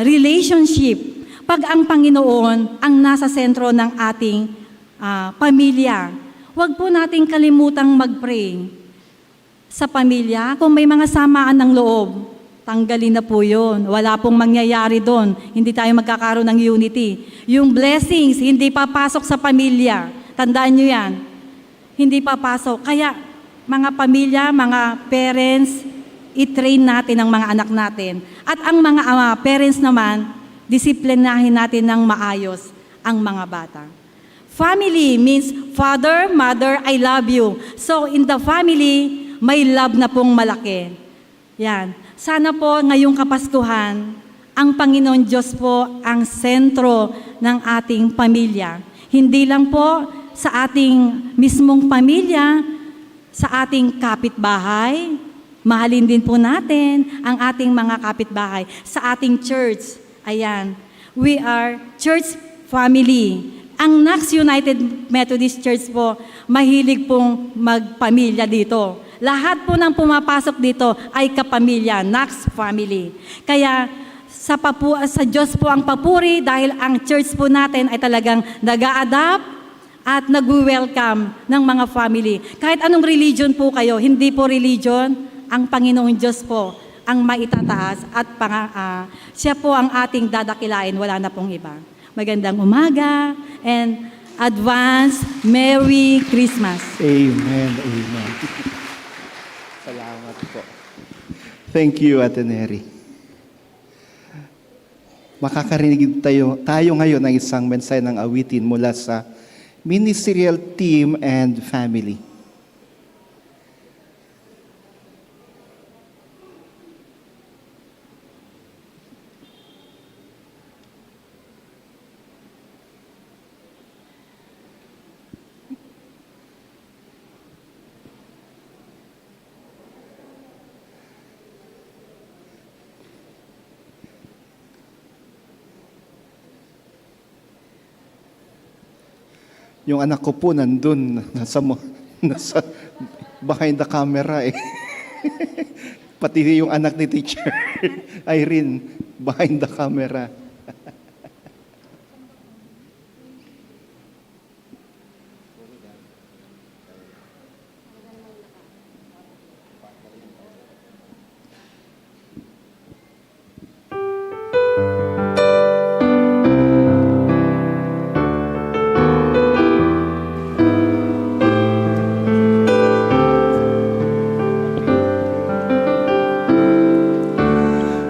[SPEAKER 6] relationship pag ang Panginoon ang nasa sentro ng ating pamilya. Huwag po nating kalimutang mag-pray sa pamilya. Kung may mga samaan ng loob, tanggalin na po yun. Wala pong mangyayari doon. Hindi tayo magkakaroon ng unity. Yung blessings, hindi papasok sa pamilya. Tandaan nyo yan. Hindi papasok. Kaya, mga pamilya, mga parents, i-train natin ang mga anak natin. At ang mga parents naman, disiplinahin natin ng maayos ang mga bata. Family means father, mother, I love you. So in the family, may love na pong malaki. Yan. Sana po ngayong Kapaskuhan, ang Panginoon Diyos po ang sentro ng ating pamilya. Hindi lang po sa ating mismong pamilya, sa ating kapitbahay, mahalin din po natin ang ating mga kapitbahay. Sa ating church, ayan, we are church family. Ang Knox United Methodist Church po, mahilig pong magpamilya dito. Lahat po ng pumapasok dito ay kapamilya, Knox family. Kaya sa Diyos po ang papuri dahil ang church po natin ay talagang nag-a-adapt at nag-welcome ng mga family. Kahit anong religion po kayo, hindi po religion, ang Panginoong Diyos po ang maitataas at siya po ang ating dadakilain, wala na pong iba. Magandang umaga and advance Merry Christmas.
[SPEAKER 2] Amen. Amen. Salamat po. Thank you, Ate Neri. Makakarinig tayo ngayon ng isang mensahe ng awitin mula sa Ministerial Team and Family. Yung anak ko po nandun, nasa behind the camera eh. Pati yung anak ni Teacher Irene, behind the camera.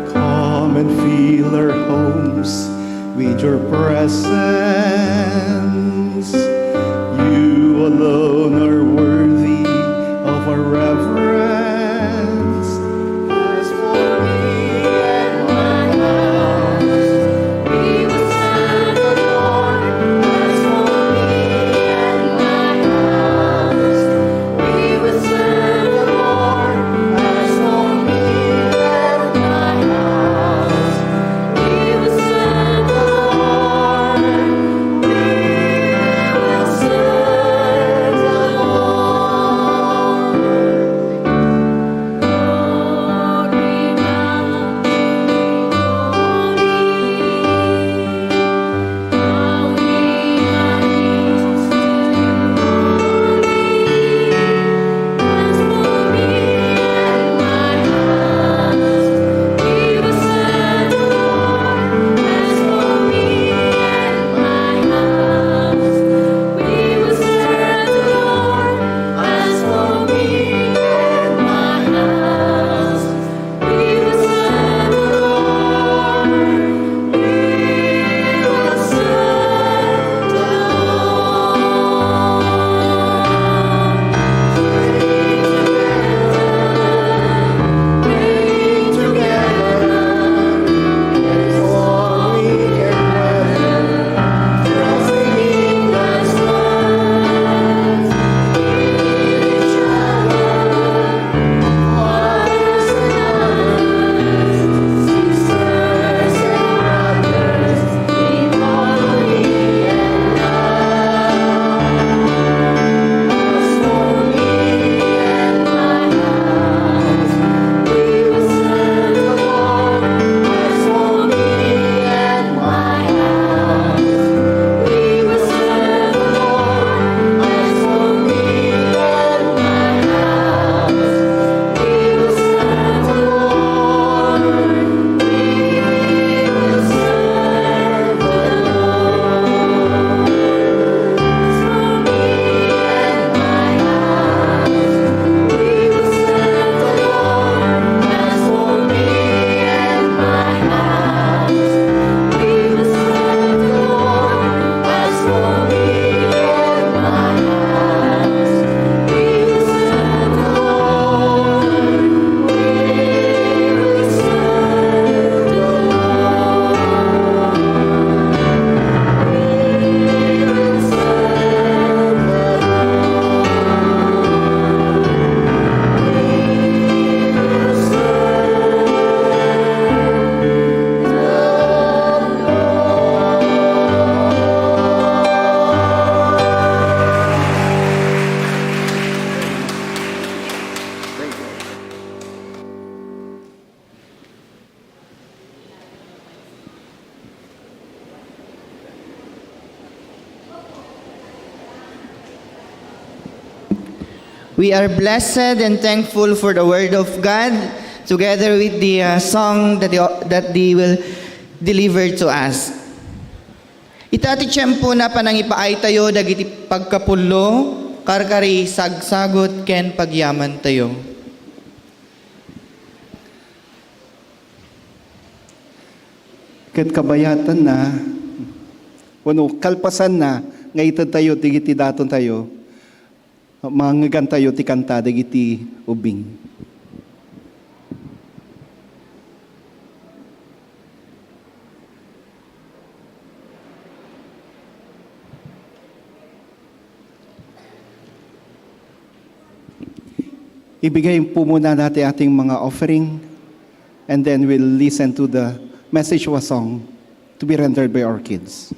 [SPEAKER 2] Come and fill our homes with your presence. You alone are worthy of our reverence. As for me and my house, we will serve the Lord. As for me and my house, we will serve the Lord. As for me and my house, we will serve the Lord.
[SPEAKER 1] We are blessed and thankful for the Word of God, together with the song that they will deliver to us. Itati tiyempo na panangipaay tayo, dagiti pagkapulo, karkari sagsagot ken pagyaman tayo.
[SPEAKER 2] Ket kabayatan na, kalpasan na, ngayon tayo, tigiti daton tayo, mangagan tayo, ti kanta, tigiti ubing. Ibigay po muna natin ating mga offering, and then we'll listen to the message of a song to be rendered by our kids.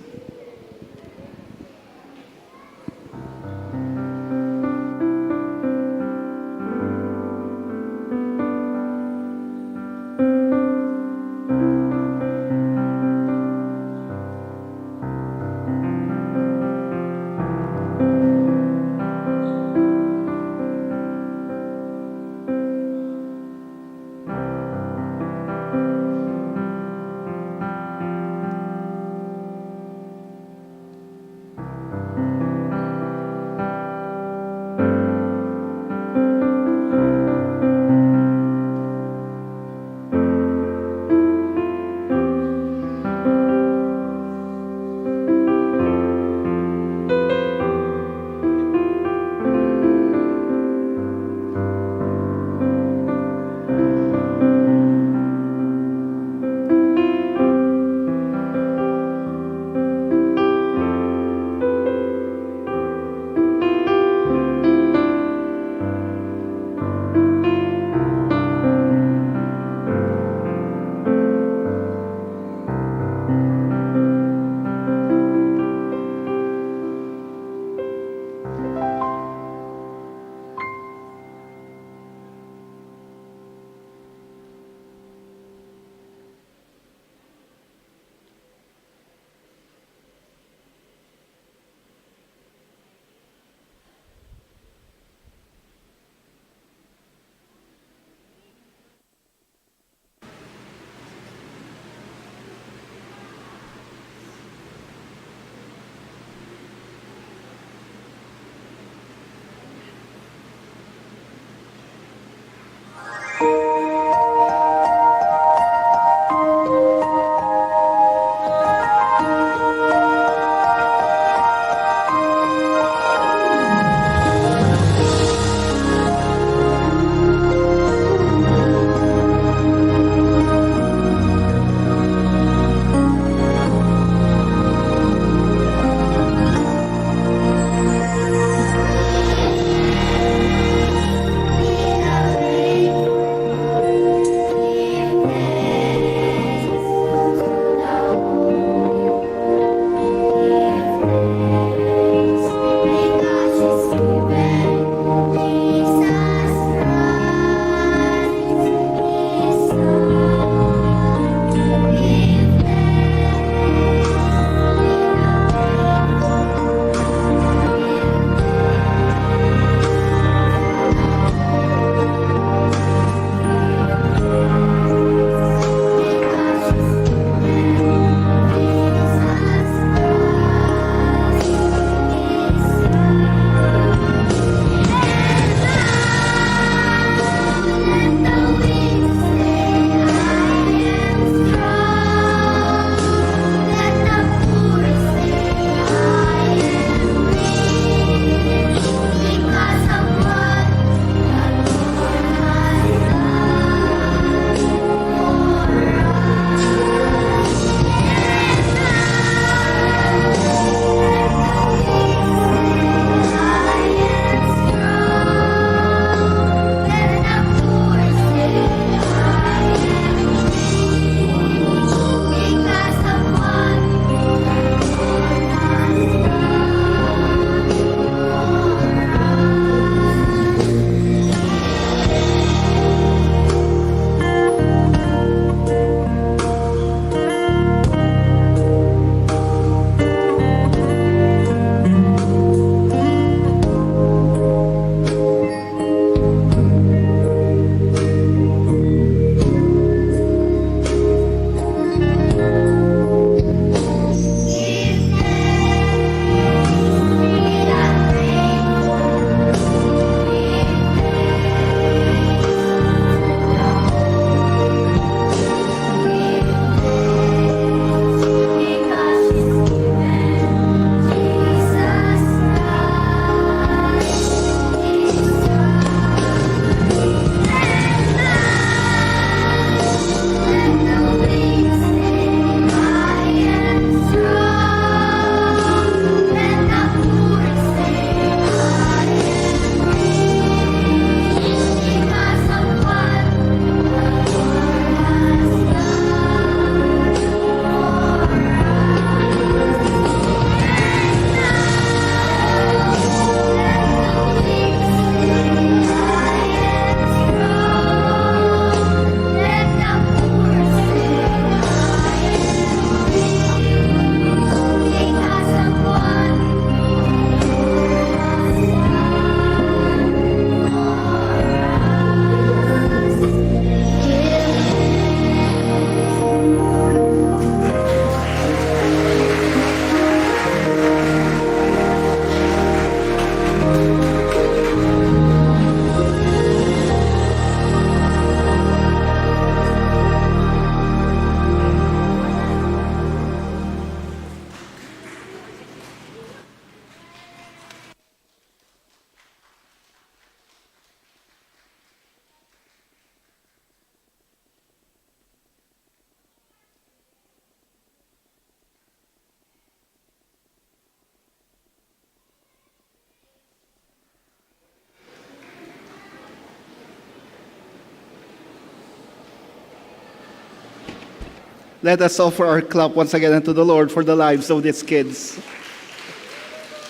[SPEAKER 2] Let us offer our clap once again unto the Lord for the lives of these kids.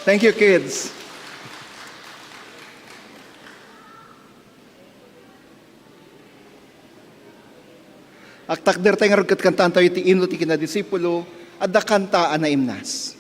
[SPEAKER 2] Thank you, kids. Aktakder tayo nga kat kantaan tayo ti ino ti kinadisipulo at da kantaan na imnas.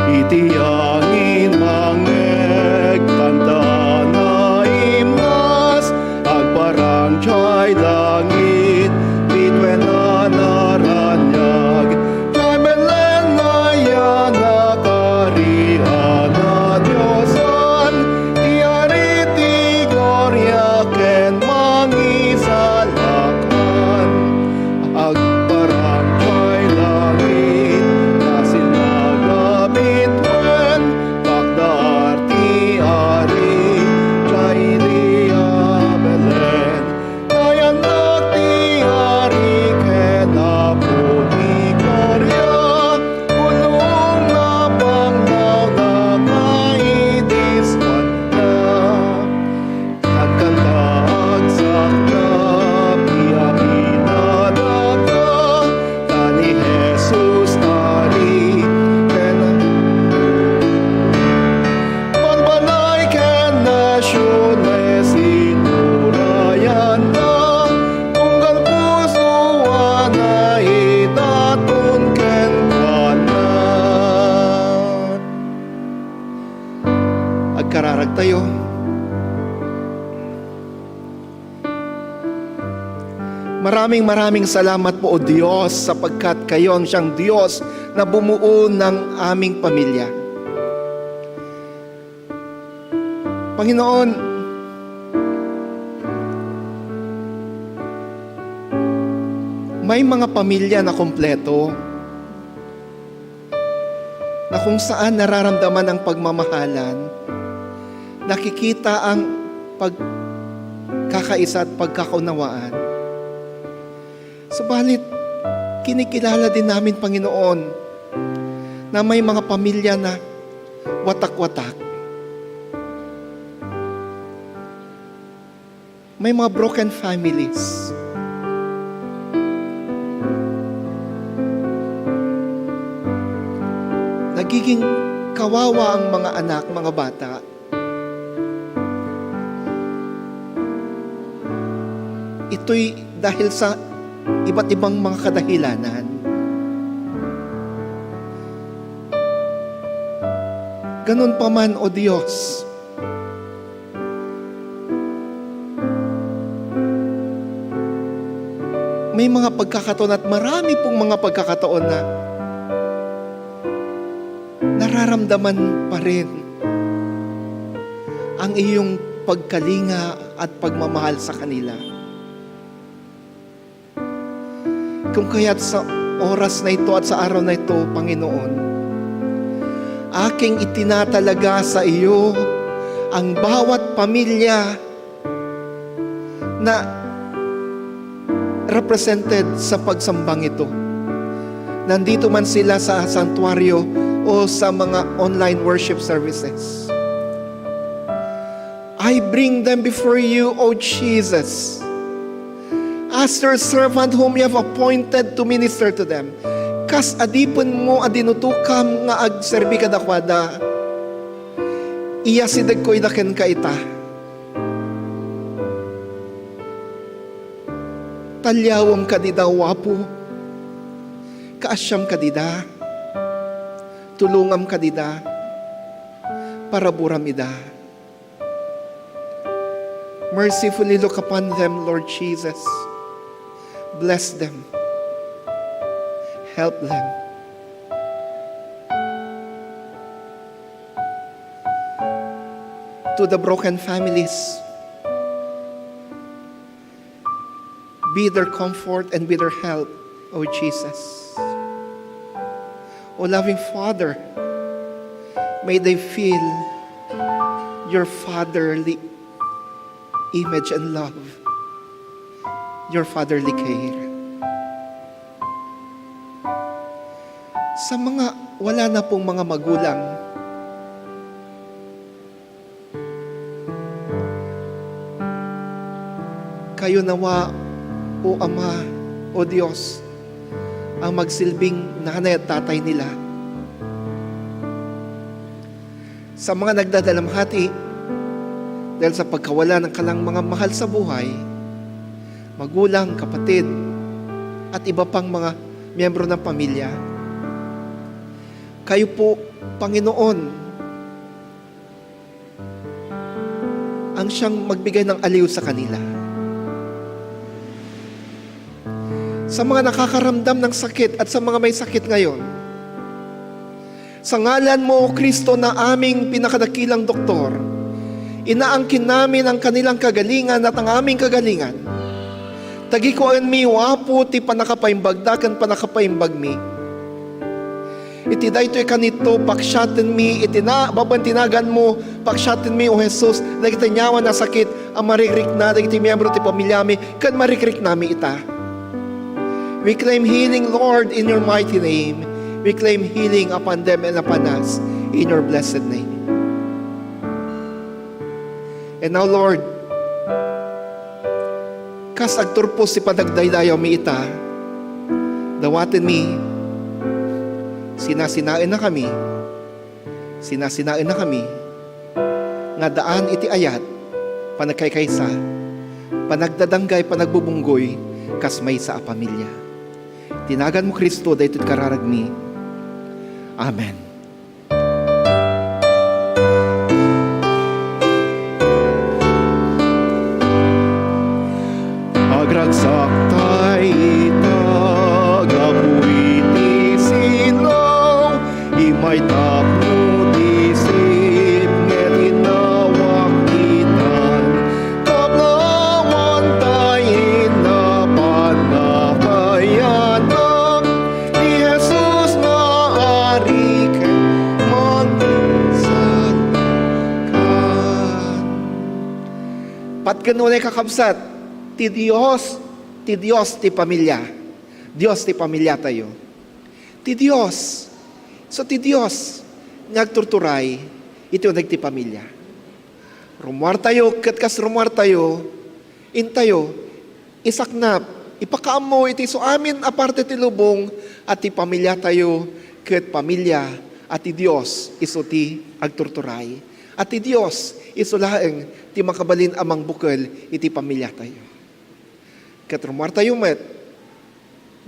[SPEAKER 2] Iti angin mangeg kanta na imnas agparang chay langit bitwen na naranyag chay belen na yana karihan na Diyosan tiari ti gloria ken mangisalakan agparang chay langit na sinagabit wen bakdar ti ari chay dia belen nayanak ti ari ken apo ti gloria ulong na pangnaw na kaidiswan na agkanta agsak na piyaminadaga kani Jesus ari ken Manbanay ken nasyones inurayan na tunggal puso na itatun ken kanan. Agkararag tayo. Maraming salamat po o Diyos sapagkat kayo ang siyang Diyos na bumuo ng aming pamilya. Panginoon, may mga pamilya na kompleto na kung saan nararamdaman ang pagmamahalan, nakikita ang pagkakaisa at pagkakaunawaan. Subalit, kinikilala din namin, Panginoon, na may mga pamilya na watak-watak. May mga broken families. Nagiging kawawa ang mga anak, mga bata. Ito'y dahil sa iba't ibang mga kadahilanan. Ganun pa man, O Diyos, may mga pagkakataon at marami pong mga pagkakataon na nararamdaman pa rin ang iyong pagkalinga at pagmamahal sa kanila. Kung kaya't sa oras na ito at sa araw na ito, Panginoon, aking itinatalaga sa iyo ang bawat pamilya na represented sa pagsambang ito. Nandito man sila sa santuario o sa mga online worship services. I bring them before you, O Jesus, as your servant whom you have appointed to minister to them. Kas adipon mo adinutukam nga agserbi kadakwada, iya sidag ko'y daken kaita. Talyawam kadida wapo, kaasyam kadida, tulungam kadida, paraburam ida. Mercifully look upon them, Lord Jesus. Bless them. Help them. To the broken families, be their comfort and be their help, O Jesus. O loving Father, may they feel your fatherly image and love, your fatherly care. Sa mga wala na pong mga magulang, kayo nawa, o Ama, o Diyos, ang magsilbing nanay at tatay nila. Sa mga nagdadalamhati, dahil sa pagkawala ng kalang mga mahal sa buhay, magulang, kapatid, at iba pang mga miyembro ng pamilya, kayo po, Panginoon, ang siyang magbigay ng aliw sa kanila. Sa mga nakakaramdam ng sakit at sa mga may sakit ngayon, sa ngalan mo, Kristo, na aming pinakadakilang doktor, inaangkin namin ang kanilang kagalingan at ang aming kagalingan. Tagikoan mi, wapo, ti panakapaimbagdakan panakapaimbag mi. Iti daytoy kanito, paksyaten mi, babantinagan mo, paksyaten mi, O Jesus, dagiti nyawa na sakit, ang marikrik na, dagiti miyembro ti pamilya mi, kan marikrik nami ita. We claim healing, Lord, in your mighty name. We claim healing upon them and upon us, in your blessed name. And now, Lord, kas agturpo si panagdaydayaw mi ita, dawatin mi, sinasinain na kami, nga daan iti ayat, panagkaykaysa, panagdadanggay, panagbubunggoy, kas may sa pamilya. Tinagan mo, Kristo, dayto't kararagmi. Amen. Agragsak tayo, gabuiti sinaw, imay tapno disip, nget inawak itan, kablawan tayo na panakayanak, ni Jesus na arik magsakan. Pat ganun ay kakabsat, ti Diyos ti pamilya. Diyos ti pamilya tayo. Ti Diyos. So ti Diyos, nagturturay, ito nagti pamilya. Rumuar tayo, katkas rumuar tayo, intayo, isaknap, ipakaam mo, iti so amin aparte ti lubong, at ti pamilya tayo, kat pamilya, at ti Diyos, iso ti agturturay. At ti Diyos, iso laeng, ti makabalin amang bukal, iti pamilya tayo. Kat rumuar tayo met,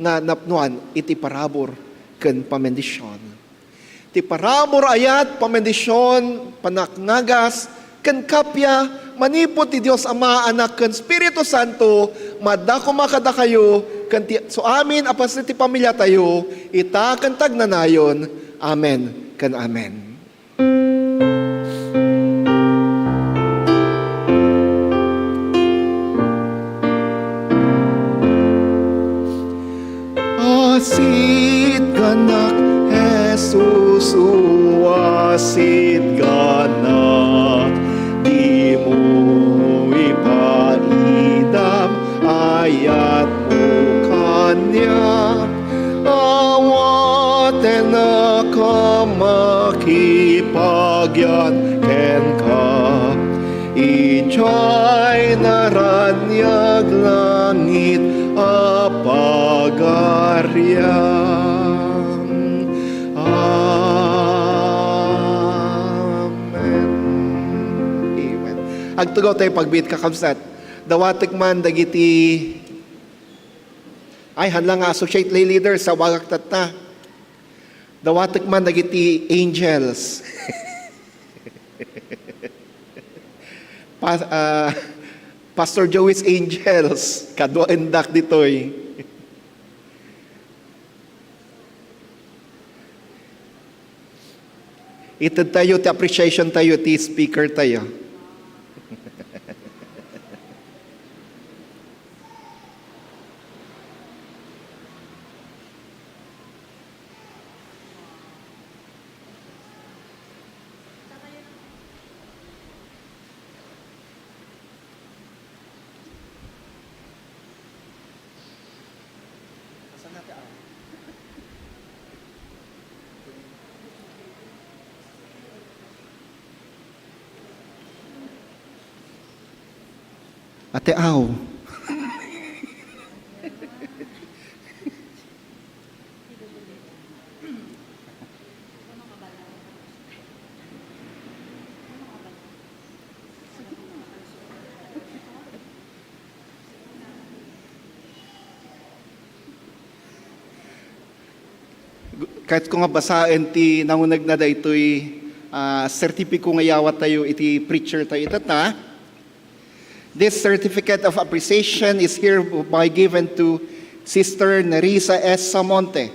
[SPEAKER 2] nga napnuan, iti parabor, ken pamendisyon. Ti parabor ayat, pamendisyon, panakngagas, ken kapya, manipot ti Diyos Ama, Anak, ken Espiritu Santo, madako makada kayo, ken so amin, apas ti pamilya tayo, ita ken tagnanayon, amen, ken amen. Asit ganak Jesus, uwasit ganak, di mo ipaidam ayat mo kanya, awaten na ka makipagyan ken ka, ijay naranyag langit apagaryam. Amen. Amen. Agtugaw tayo pagbit kakamsat. Dawatik man dagiti ay hanlang associate lay leader sa wagak tata. Dawatik man dagiti angels. Pastor Joey's Angels, kadwa endak ditoy. Ito tayo, ti appreciation tayo, ti speaker tayo. Ate Aw. kahit ko nga basaen ti nangunag na da ito'y sertipiko nga yawat tayo iti preacher tayo itata. This certificate of appreciation is hereby given to Sister Nerissa S. Samonte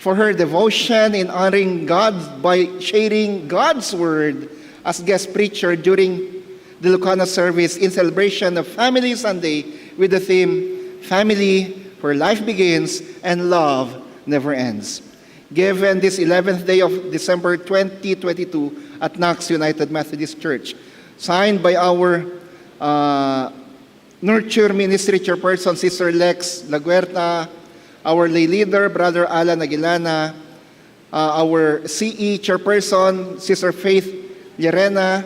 [SPEAKER 2] for her devotion in honoring God by sharing God's Word as guest preacher during the Lucana service in celebration of Family Sunday with the theme, Family, where life begins and love never ends. Given this 11th day of December 2022 at Knox United Methodist Church, signed by our Nurture Ministry Chairperson, Sister Lex Laguerta, our lay leader, Brother Alan Aguilana, our CE Chairperson, Sister Faith Llerena,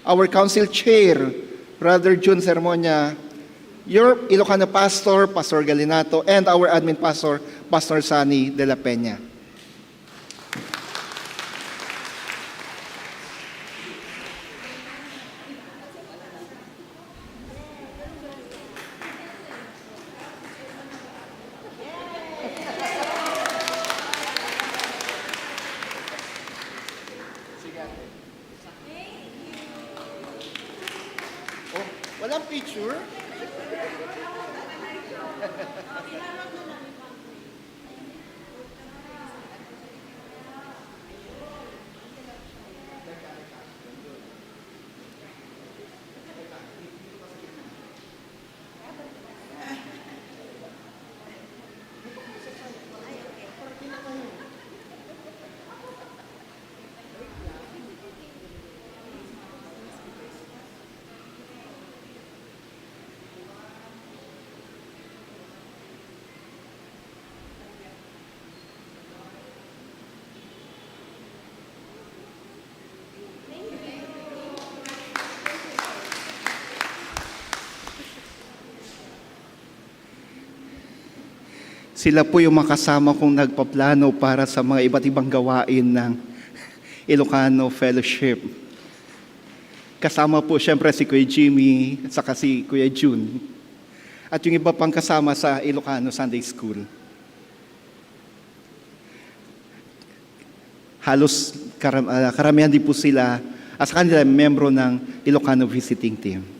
[SPEAKER 2] our Council Chair, Brother June Sermonia, your Ilocano Pastor, Pastor Galinato, and our Admin Pastor, Pastor Sani de la Peña. Walang picture? Sila po yung makasama kong nagpaplano para sa mga iba't ibang gawain ng Ilocano Fellowship. Kasama po siyempre si Kuya Jimmy at saka si Kuya June. At yung iba pang kasama sa Ilocano Sunday School. Halos karamihan din po sila at sa kanila membro ng Ilocano Visiting Team.